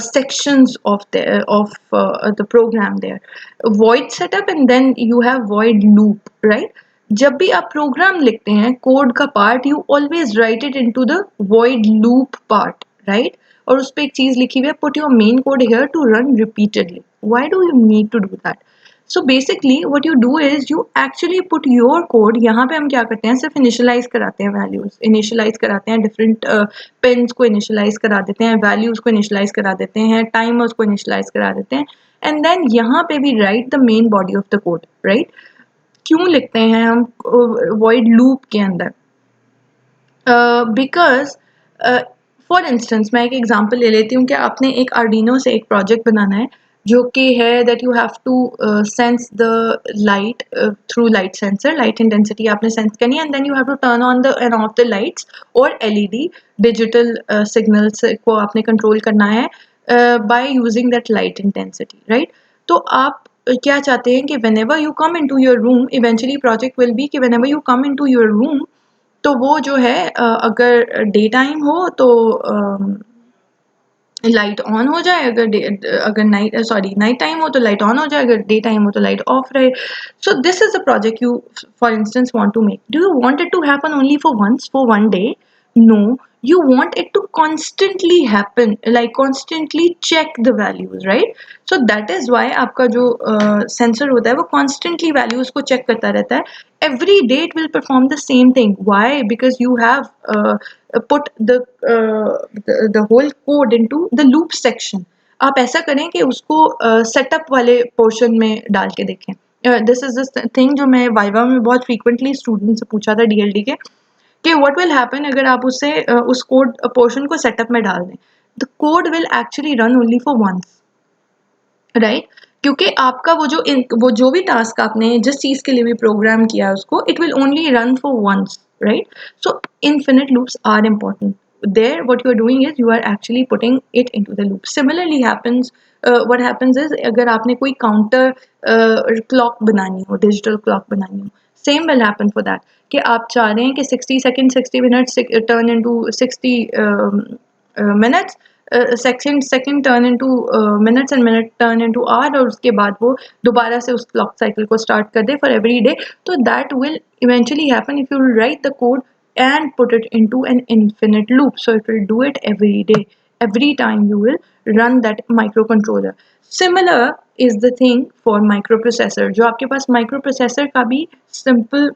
sections of the program there. Void setup and then you have void loop, right? जब भी आप प्रोग्राम लिखते हैं कोड का part, you always right it into the void loop part, right? और उस पर एक चीज लिखी हुई है, put your main code here to run repeatedly. Why do you need to do that? So basically what you do is you actually put your code. यहाँ पे हम क्या करते हैं, सिर्फ इनिशियलाइज कराते हैं वैल्यूज, इनिशियलाइज कराते हैं डिफरेंट पेन्स को इनिशियलाइज करा देते हैं, वैल्यूज को इनिशियलाइज करा देते हैं, टाइमर्स को इनिशियलाइज करा देते हैं, एंड देन यहाँ पे भी right the main body of the code, right? क्यों लिखते हैं हम वॉइड लूप के अंदर? बिकॉज फॉर इंस्टेंस मैं एक एग्जांपल ले लेती हूँ कि आपने एक आर्डिनो से एक प्रोजेक्ट बनाना है जो कि है that you have to sense the light through light sensor. Light intensity आपने सेंस करनी है and then you have to turn on the and off the lights और एलईडी डिजिटल सिग्नल्स को आपने कंट्रोल करना है by using that light intensity, right? तो आप क्या चाहते हैं कि whenever you come into your room, eventually project will be कि whenever you come into your room, तो वो जो है अगर डे टाइम हो तो लाइट ऑन हो जाए, अगर नाइट टाइम हो तो लाइट ऑन हो जाए, अगर डे टाइम हो तो लाइट ऑफ रहे. So this is the project you for instance want to make. Do you want it to happen only for one day? No, you want it to constantly happen, like constantly check the values, right? So that is why आपका जो sensor होता है वो constantly values को check करता रहता है. Every day it will perform the same thing. Why? Because you have put the whole code into the loop section. आप ऐसा करें कि उसको setup वाले portion में डाल के देखें. This is the thing जो मैं वाइवा में बहुत frequently student से पूछा था DLD के कि what will happen अगर आप उसे उस कोड पोर्शन को सेटअप में डाल दें. The code will actually run only for once, right? क्योंकि आपका वो जो भी टास्क आपने जिस चीज़ के लिए भी प्रोग्राम किया है उसको, it will only run for once, right? So infinite loops are important. There what you are doing is you are actually putting it into the loop. Similarly happens what happens is अगर आपने कोई counter clock बनानी हो, digital clock बनानी हो, same will happen for that कि आप चाह रहे हैं कि 60 second 60 minutes turn into 60 minutes, second turn into minutes and minute turn into hour, और उसके बाद वो दोबारा से उस क्लॉक साइकिल को स्टार्ट कर दे फॉर एवरी डे. तो that will eventually happen if you write the code and put it into an infinite loop. So it will do it every day. Every time you will run that microcontroller. Similar is the thing for microprocessor. जो आपके पास microprocessor का भी simple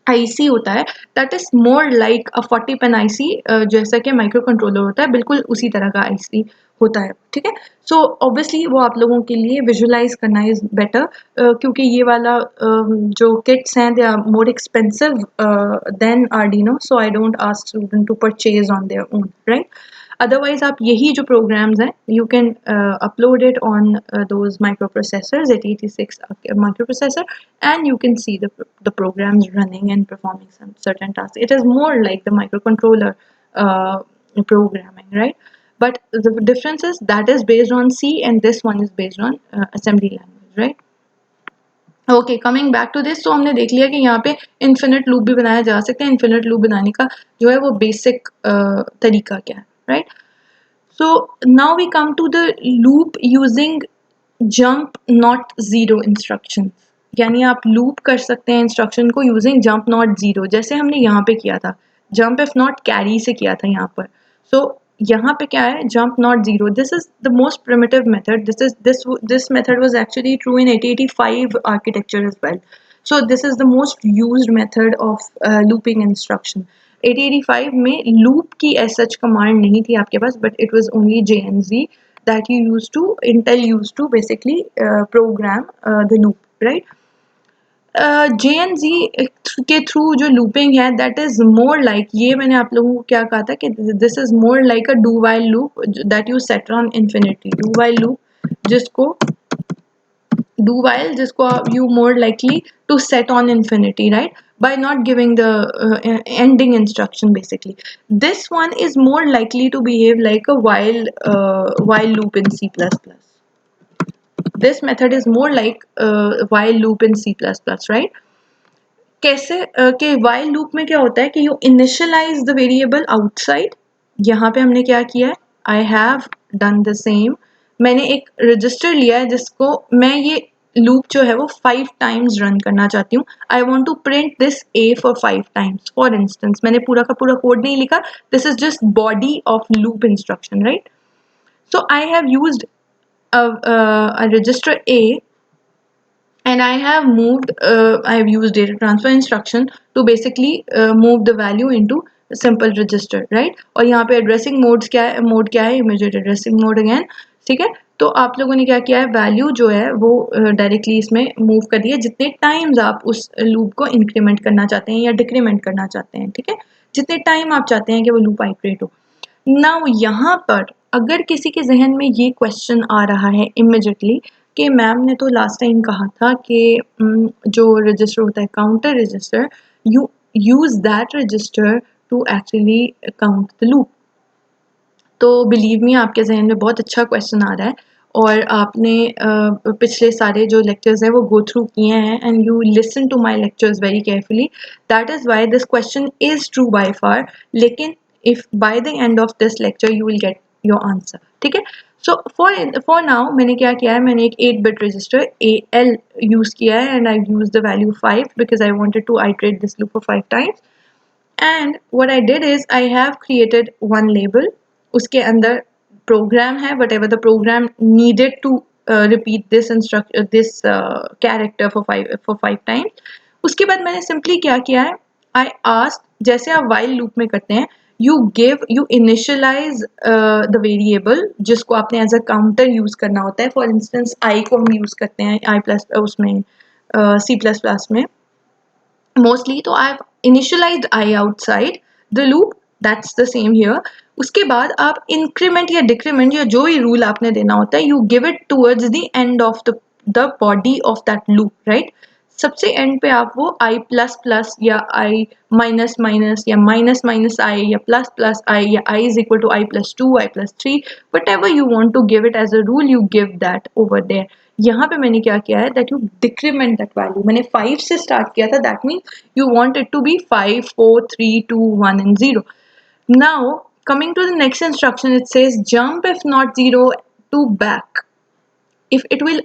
IC होता है, that is more like a 40 pin IC, जैसा कि micro controller होता है बिल्कुल उसी तरह का IC होता है, ठीक है। सो ऑब्वियसली वो आप लोगों के लिए विजुअलाइज करना इज बेटर, क्योंकि ये वाला जो किट्स हैं they are more expensive than Arduino, so I don't ask student to purchase on their own, right. Otherwise आप यही जो प्रोग्राम्स हैं you can upload it on those microprocessors 8086 microprocessor, and you can see the programs running and performing some certain tasks. It is more like the microcontroller uh, programming, right? But the difference is that is based on C and this one is based on assembly language, right? Okay, coming back to this, तो हमने देख लिया कि यहाँ पे infinite loop भी बनाया जा सकता है। इन्फिनिट लूप बनाने का जो है वो बेसिक तरीका क्या है, right? So now we come to the loop using jump not zero instruction, यानी आप लूप कर सकते हैं इंस्ट्रक्शन को यूजिंग जंप नॉट जीरो, जैसे हमने यहाँ पे किया था, जंप इफ नॉट कैरी से किया था यहाँ पर। सो यहाँ पे क्या है, jump not zero, this is the most primitive method, this method was actually true in 8085 architecture as well. So this is the most used method of looping instruction. 8085 में लूप की एज सच कमांड नहीं थी आपके पास, but it was only JNZ that you used to Intel used to basically program the loop, right? JNZ के through जो looping है that is more like, ये मैंने आप लोगों को क्या कहा था कि this is more like a do while loop that you set on infinity, do while loop जिसको do while जिसको you more likely to set on infinity, right, by not giving the ending instruction basically. This one is more likely to behave like a while loop in C++. This method is more like while loop in C++, right? कैसे कि while loop में क्या होता है कि you initialize the variable outside। यहाँ पे हमने क्या किया है, I have done the same, मैंने एक रजिस्टर लिया है जिसको मैं ये लूप जो है वो 5 टाइम्स रन करना चाहती हूँ। I want to print this A for 5 times for instance, मैंने पूरा का पूरा कोड नहीं लिखा, this is just body of loop instruction, right? So I have used a register A, and I have used data transfer instruction to basically move the value into a simple register, right? और यहाँ पे addressing modes क्या है, mode क्या है, immediate addressing mode again, ठीक है। तो आप लोगों ने क्या किया है, वैल्यू जो है वो डायरेक्टली इसमें मूव कर दिया जितने टाइम्स आप उस लूप को इंक्रीमेंट करना चाहते हैं या डिक्रीमेंट करना चाहते हैं, ठीक है, जितने टाइम आप चाहते हैं कि वो लूप आइटरेट हो। नाउ यहाँ पर अगर किसी के जहन में ये क्वेश्चन आ रहा है इमिजिएटली कि मैम ने तो लास्ट टाइम कहा था कि जो रजिस्टर होता है counter register, you use that register to actually count the loop. तो बिलीव मी आपके जहन में बहुत अच्छा क्वेश्चन आ रहा है और आपने पिछले सारे जो लेक्चर्स हैं वो गो थ्रू किए हैं and you listen to my lectures very carefully, that is why this question is true by far. लेकिन if by the and of this lecture you will get your answer, ठीक है। So for now मैंने क्या किया है, मैंने एक 8-बिट register AL use किया है and I use the value 5 because I wanted to iterate this loop for 5 times. and what I did is I have created one label, उसके अंदर program है, whatever the program needed to repeat this character for 5 times। उसके बाद मैंने simply क्या किया है, I asked, जैसे आप while loop में करते हैं, you initialize the variable जिसको आपने as a counter use करना होता है। for instance I को हम use करते हैं I plus उसमें C++ में mostly, तो I have initialized I outside the loop, that's the same here। उसके बाद आप increment या decrement या जो भी rule आपने देना होता है you give it towards the end of the body of that loop, right? सबसे end पे आप वो I plus plus या I minus minus या minus minus I या plus plus I या I is equal to I plus 2, I plus 3, whatever you want to give it as a rule, you give that over there। यहाँ पे मैंने क्या किया है, that you decrement that value, मैंने 5 से start किया था, that means you want it to be 5, 4, 3, 2, 1 and 0। Now coming to the next instruction, it says jump if not 0 to back। If it will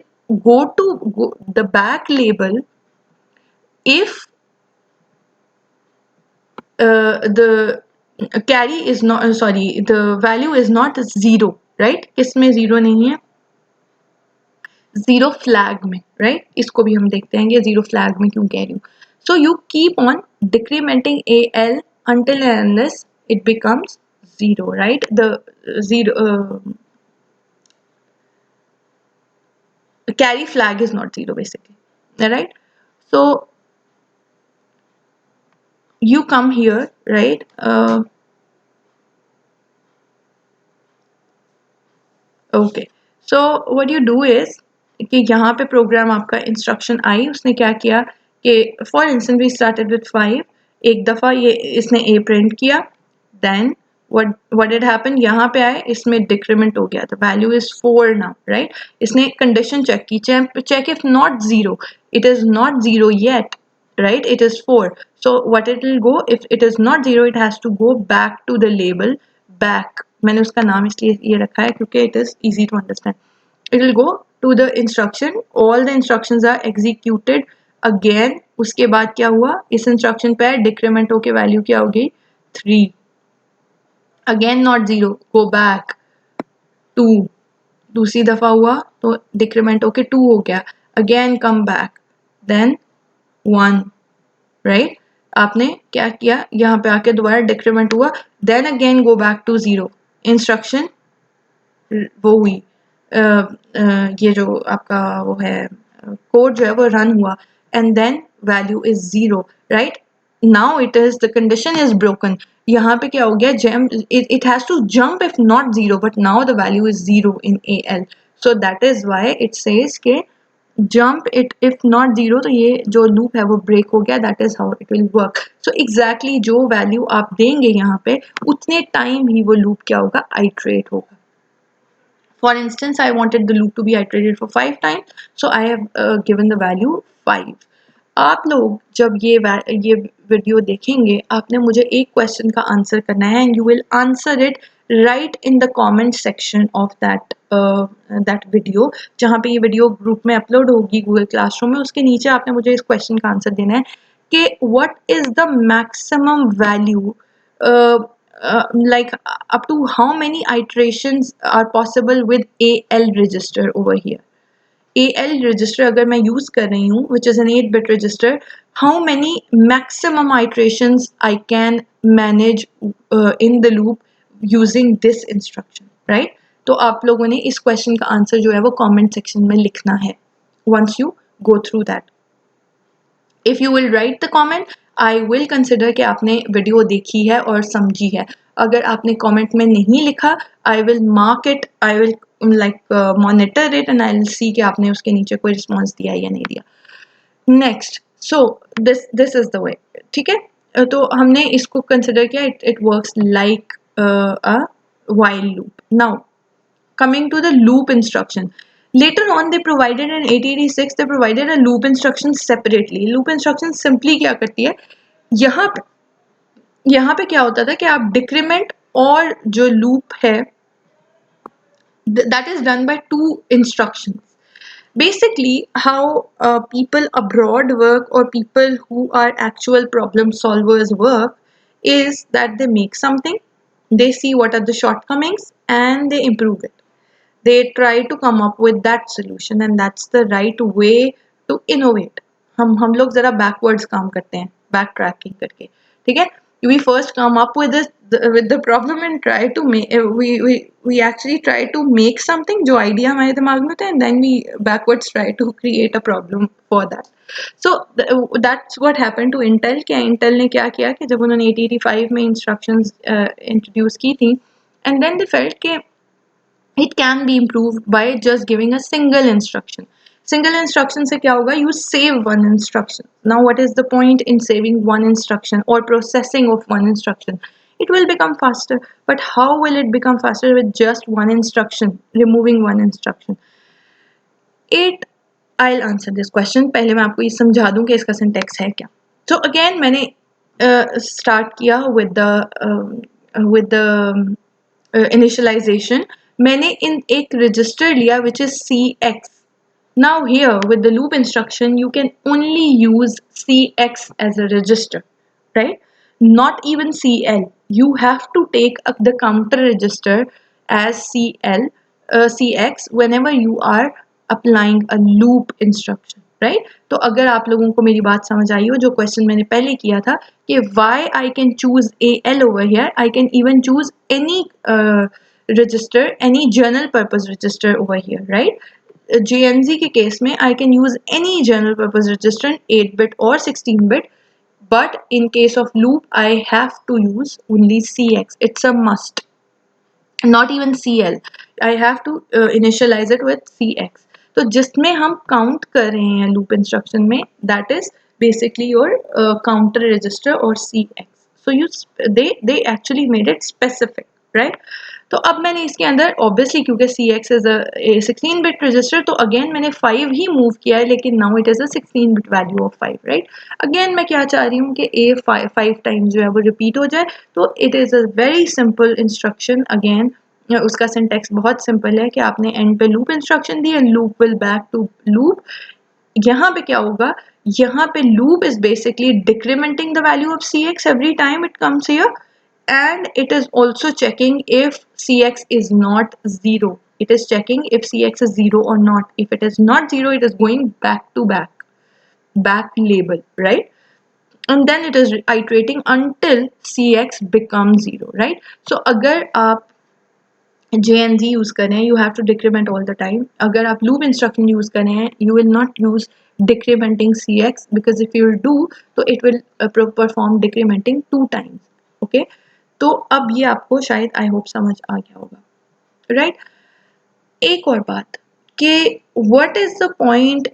go to the back label if the carry is not the value is not 0, right? किसमें 0 नहीं है, 0 flag में, right? इसको भी हम देखते हैं कि 0 फ्लैग में क्यों कह रही हूँ। So you keep on decrementing AL until and unless it becomes 0, right? The 0 carry flag is not 0 basically. Alright, so you come here, right? Okay, so what you do is कि यहाँ पे programme आपका instruction आई, उसने क्या किया कि for instance we started with 5, एक दफ़ा ये इसने ए प्रिंट किया, देन what did happen, यहाँ पे आए, इसमें डिक्रीमेंट हो गया, the value is 4 now, right? इसने कंडीशन चेक की, check if not 0, it is not 0 yet, right? It is 4. So what it will go, if it is not 0, it has to go back to the label back. मैंने उसका नाम इसलिए ये रखा है क्योंकि it is easy to understand. It will go to the instruction, all the instructions are executed again. उसके बाद क्या हुआ, इस instruction पे decrement होके value क्या होगी 3, again not 0, go back 2, दूसरी दफा हुआ तो decrement होके 2 हो गया, again come back, then 1, right? आपने क्या किया, यहाँ पे आके दोबारा डिक्रीमेंट हुआ, then again go back to 0, instruction वो हुई, ये जो आपका वो है कोड जो है वो रन हुआ, and then value is 0, right? Now it is the condition is broken, यहाँ पे क्या हो गया, it has to jump if not 0, but now the value is 0 in AL, so that is why it says के jump it if not 0, तो ये जो loop है वो ब्रेक हो गया, that is how it will work. So exactly जो value आप देंगे यहाँ पे उतने टाइम ही वो लूप क्या होगा, आइट्रेट होगा. For instance, I wanted the loop to be iterated for 5 times, so I have given the value 5. आप लोग जब ये वीडियो देखेंगे, आपने मुझे एक क्वेश्चन का आंसर करना है, and you will answer it right in the comment section of that video. जहाँ पे ये वीडियो ग्रुप में अपलोड होगी गूगल क्लासरूम में, उसके नीचे आपने मुझे इस क्वेश्चन का आंसर देना है कि what is the maximum value, like up to how many iterations are possible with AL register over here. AL register अगर मैं use कर रही हूँ, which is an 8-bit register, how many maximum iterations I can manage in the loop using this instruction, right? तो आप लोगों ने इस question का answer जो है वो comment section में लिखना है once you go through that. If you will write the comment, I will consider कि आपने वीडियो देखी है और समझी है. अगर आपने कमेंट में नहीं लिखा, I will mark it, I will monitor it and I will see कि आपने उसके नीचे कोई रिस्पॉन्स दिया या नहीं दिया. Next, so this is the way, ठीक है? तो हमने इसको कंसिडर किया, it works like a while loop. Now coming to the loop instruction, later on they provided in 886, they provided a loop instruction separately. loop instruction simply क्या करती है, यहाँ पे क्या होता था कि आप डिक्रीमेंट और जो लूप है that is done by 2 instructions. Basically how people abroad work, or people who are actual problem solvers work, is that they make something, they see what are the shortcomings and they improve it. They try to come up with that solution, and that's the right way to innovate. हम लोग ज़रा backwards काम करते हैं, backtracking करके, ठीक है? We first come up with the problem and try to make, we actually try to make something जो idea हमारे दिमाग में होता है, and then we backwards try to create a problem for that. So that's what happened to Intel. क्या Intel ने क्या किया कि जब उन्होंने 8085 में instructions introduce की थी, and then they felt कि it can be improved by just giving a single instruction. Single instruction से क्या होगा, you save one instruction. Now what is the point in saving one instruction or processing of one instruction? It will become faster, but how will it become faster with just one instruction, removing one instruction? I'll answer this question. पहले मैं आपको ये समझा दूँ कि इसका syntax है क्या. So again मैंने start किया with the initialization. मैंने इन एक register लिया which is CX. Now here with the loop instruction you can only use CX as a register, right? Not even CL. You have to take the counter register as CX whenever you are applying a loop instruction, right? तो अगर आप लोगों को मेरी बात समझ आई हो, जो क्वेश्चन मैंने पहले किया था कि why I can choose AL over here, I can even choose any register, any general purpose register over here, right? JNZ के केस में I can use any general purpose register 8-bit or 16-bit, but in case of loop I have to use only CX. It's a must, not even CL. I have to initialize it with CX. तो जिसमें हम count कर रहे हैं loop instruction में, that is basically your counter register और CX. So you they actually made it specific, right. तो अब मैंने इसके अंदर ऑब्वियसली क्योंकि CX is a 16-bit register, तो अगेन मैंने 5 ही मूव किया है, लेकिन now it is a 16-bit value of 5, right. Again मैं क्या चाह रही हूँ कि A 5 टाइम्स जो है वो रिपीट हो जाए. तो it is a very simple instruction. Again उसका सिंटेक्स बहुत सिंपल है कि आपने एंड पे लूप इंस्ट्रक्शन दी and loop will back to loop. यहाँ पे क्या होगा, यहाँ पे loop is basically decrementing the value of CX every time it comes here, and it is also checking if CX is not 0. It is checking if CX is 0 or not. If it is not 0, it is going back to back label, right? And then it is iterating until CX becomes 0, right? So अगर आप JNZ use करें, you have to decrement all the time. अगर आप loop instruction use करें, you will not use decrementing CX, because if you do, तो it will perform decrementing 2 times. Okay? तो अब ये आपको शायद आई होप समझ आ गया होगा, राइट. एक और बात कि व्हाट इज द पॉइंट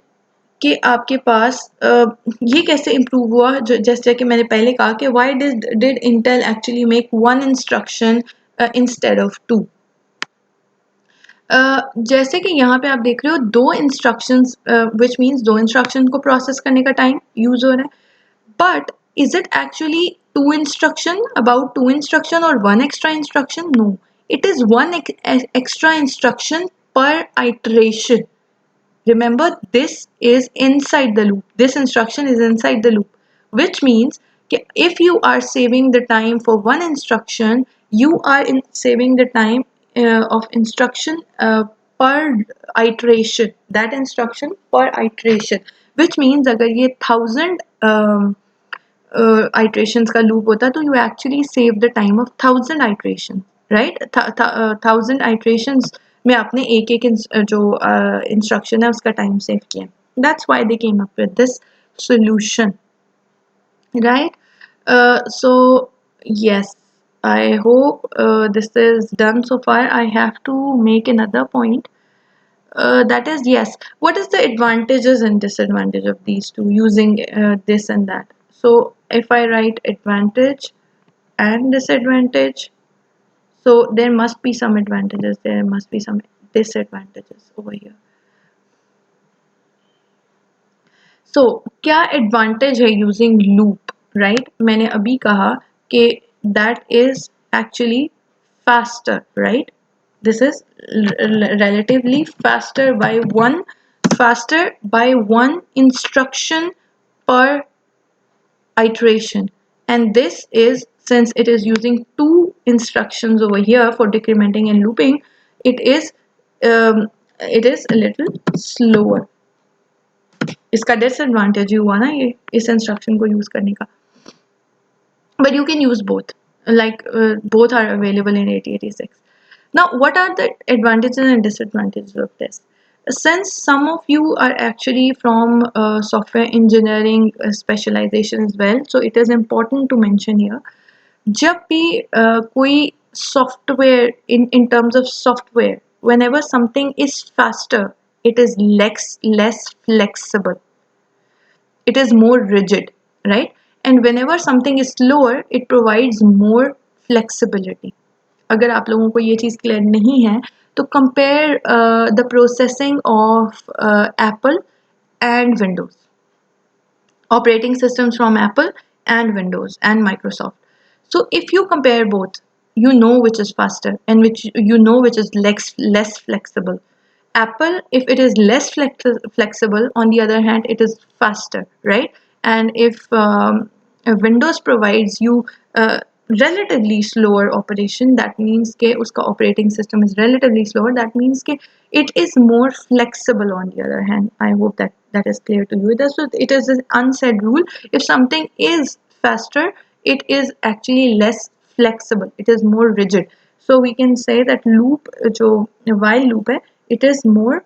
कि आपके पास ये कैसे इम्प्रूव हुआ, जैसे कि मैंने पहले कहा कि why did Intel actually make one instruction instead of 2. जैसे कि यहाँ पे आप देख रहे हो 2 इंस्ट्रक्शंस, विच मीन्स 2 इंस्ट्रक्शन को प्रोसेस करने का टाइम यूज हो रहा है. But is it actually 2 instruction, about 2 instruction or 1 extra instruction? No, it is 1 extra instruction per iteration. Remember, this is inside the loop. This instruction is inside the loop, which means if you are saving the time for 1 instruction, you are saving the time of instruction per iteration. That instruction per iteration, which means अगर ये 1000 iterations का loop होता तो you actually save the time of 1000 iterations, right? 1000 iterations में आपने एक जो instruction है उसका time save किया. That's why they came up with this solution, right? So yes, I hope this is done so far. I have to make another point. That is, yes, what is the advantages and disadvantage of these two, using this and that. So if I write advantage and disadvantage, so there must be some advantages, there must be some disadvantages over here. So क्या advantage है using loop, right? मैंने अभी कहा कि that is actually faster, right? This is relatively faster by one instruction per iteration, and this is, since it is using 2 instructions over here for decrementing and looping, it is a little slower. इसका disadvantage हुआ ना ये इस instruction को use करने का. But you can use both, like both are available in 8086. Now, what are the advantages and disadvantages of this? Since some of you are actually from software engineering specialization as well, so it is important to mention here. जब भी कोई software, in terms of software, whenever something is faster, it is less flexible. It is more rigid, right? And whenever something is slower, it provides more flexibility. अगर आप लोगों को ये चीज़ clear नहीं है तो compare the processing of Apple and Windows, operating systems from Apple and Windows and Microsoft. So if you compare both, you know which is faster and which is less flexible. Apple, if it is less flexible, on the other hand, it is faster, right? And if Windows provides you relatively slower operation, that means के उसका operating system is relatively slower, that means के it is more flexible on the other hand. I hope that is clear to you. It is an unsaid rule. If something is faster, it is actually less flexible, it is more rigid. So we can say that loop जो while loop है, it is more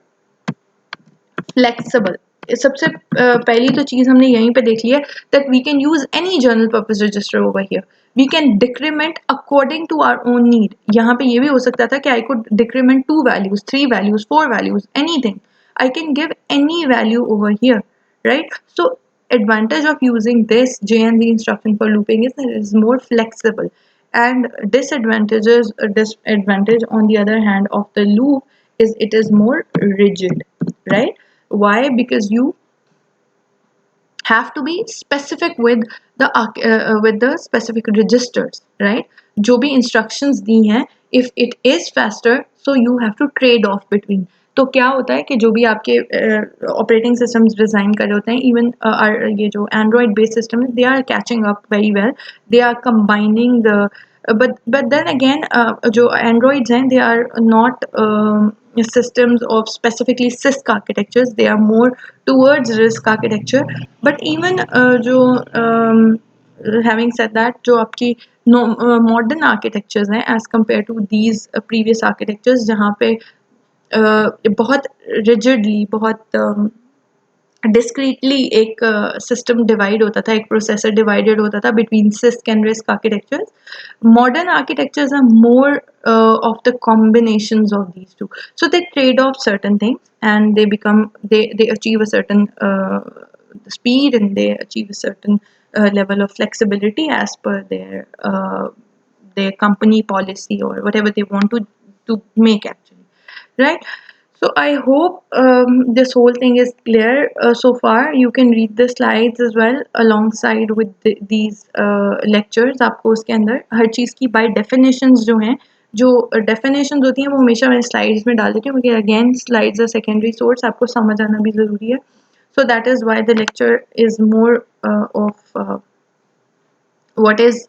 flexible, सबसे पहली तो चीज़ हमने यहीं पे देख ली है that we can use any general purpose register over here, we can decrement according to our own need. यहाँ पे ये भी हो सकता था कि I could decrement 2 values, 3 values, 4 values, anything, I can give any value over here, right? So advantage of using this JNZ instruction for looping is that it is more flexible, and disadvantage on the other hand of the loop is it is more rigid, right? Why? Because you have to be specific with the specific registers, right? जो भी instructions दी हैं, if it is faster, so you have to trade off between. तो क्या होता है कि जो भी आपके ऑपरेटिंग सिस्टम्स डिज़ाइन कर रहे होते हैं, इवन ये जो एंड्रॉयड बेस्ड सिस्टम है, they are catching up very well, they are combining the but then again जो एंड्रॉइड्स हैं, they are not systems of specifically CISC architectures, they are more towards RISC architecture. But even जो having said that, जो आपकी modern architectures हैं as compared to these previous architectures, जहाँ पे बहुत rigidly, बहुत डिस्क्रीटली एक सिस्टम डिवाइड होता था, एक प्रोसेसर डिवाइडेड होता था between CISC and RISC architectures, modern architectures are more of the combinations of these two, so they trade off certain things and they achieve a certain speed, and they achieve a certain level of flexibility as per their company policy or whatever they want to make actually, right? So I hope this whole thing is clear so far. You can read the slides as well alongside with these lectures. आपको उसके अंदर हर चीज़ की by definitions जो हैं, जो definitions होती हैं वो हमेशा मैं slides में डाल देती हूँ, क्योंकि again slides are secondary source, आपको समझ आना भी ज़रूरी है. So that is why the lecture is more of what is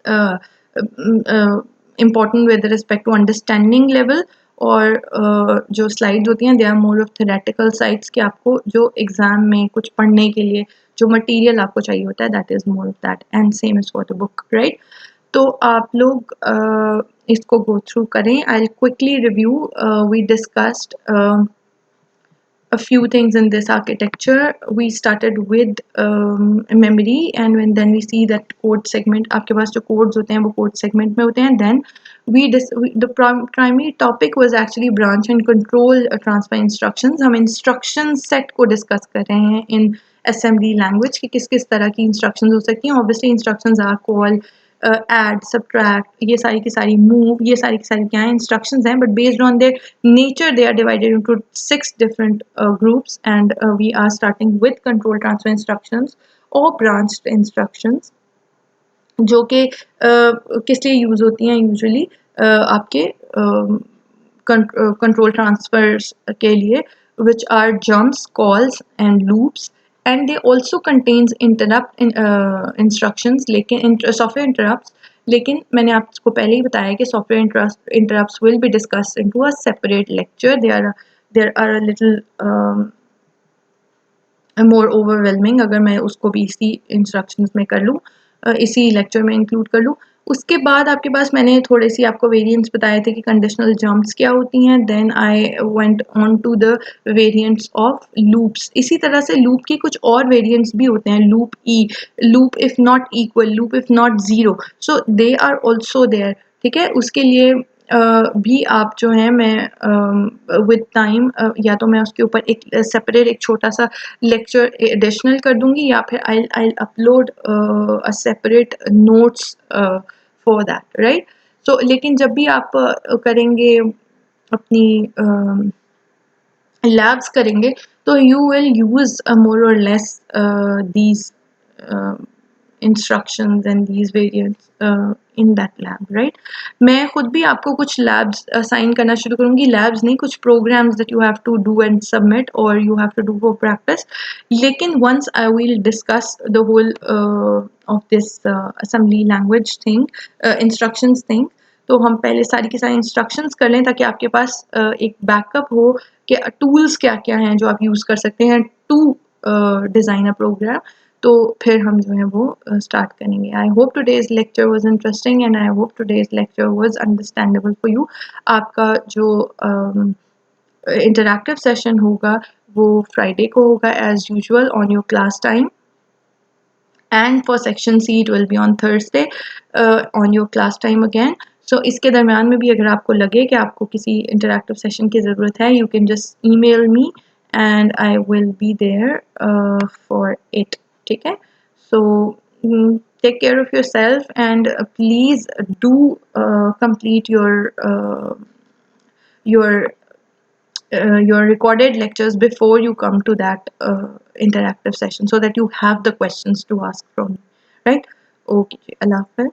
important with respect to understanding level, और जो स्लाइड्स होती हैं they are more of theoretical sides, कि आपको जो एग्जाम में कुछ पढ़ने के लिए जो मटेरियल आपको चाहिए होता है, that is more of that, and same is for the book, right? तो आप लोग इसको गो थ्रू करें. I will quickly review. We discussed a few things in this architecture. We started with memory, and then we see that code segment, आपके पास जो codes होते हैं वो code segment में होते हैं. Then the primary topic was actually branch and control transfer instructions. हम instruction set को discuss कर रहे हैं in assembly language कि किस किस तरह की instructions हो सकती हैं. Obviously instructions are call, add, subtract, ये सारी की सारी move, ये सारी की सारी क्या हैं, instructions हैं, but based on their nature they are divided into 6 different groups, and we are starting with control transfer instructions or branched instructions, जो कि किस लिए यूज़ होती हैं यूजुअली आपके कंट्रोल ट्रांसफर्स के लिए, which are jumps, calls and loops, and they also contains interrupt instructions, लेकिन software interrupts. लेकिन मैंने आपको पहले ही बताया कि software interrupts will be discussed into a separate lecture. There are a little more overwhelming अगर मैं उसको भी इसी instructions में कर लूँ, इसी lecture में include कर लूँ. उसके बाद आपके पास मैंने थोड़े सी आपको वेरिएंट्स बताए थे कि कंडीशनल जंप्स क्या होती हैं. Then I went on to the variants of loops. इसी तरह से लूप की कुछ और वेरिएंट्स भी होते हैं, loop E, loop if not equal, loop if not zero, so they are also there. ठीक है, उसके लिए भी आप जो हैं, मैं विद टाइम या तो मैं उसके ऊपर एक सेपरेट एक छोटा सा लेक्चर एडिशनल कर दूंगी, या फिर I upload a separate notes for that, right? So लेकिन जब भी आप करेंगे अपनी लैब्स करेंगे, तो यू विल यूज़ मोर और less these instructions and these variants in that lab, right? मैं खुद भी आपको कुछ labs assign करना शुरू करूँगी. labs नहीं, कुछ programs that you have to do and submit or you have to do for practice. लेकिन once I will discuss the whole of this assembly language thing, instructions thing, तो हम पहले सारी की सारी इंस्ट्रक्शंस कर लें, ताकि आपके पास एक बैकअप हो कि टूल्स क्या क्या हैं जो आप यूज़ कर सकते हैं टू डिज़ाइन अ प्रोग्राम. तो फिर हम जो है वो स्टार्ट करेंगे. I hope today's lecture was interesting, and I hope today's lecture was understandable for you. आपका जो इंटरैक्टिव सेशन होगा वो फ्राइडे को होगा as usual on your class time, and for section C it will be on Thursday on your class time again. So इसके दरमियान में भी अगर आपको लगे कि आपको किसी इंटरैक्टिव सेशन की ज़रूरत है, you can just email me and I will be there for it. ठीक है. सो take care of yourself and please do complete your your recorded lectures before you come to that interactive session, so that you have the questions to ask from me, right? Okay, Allah Hafiz.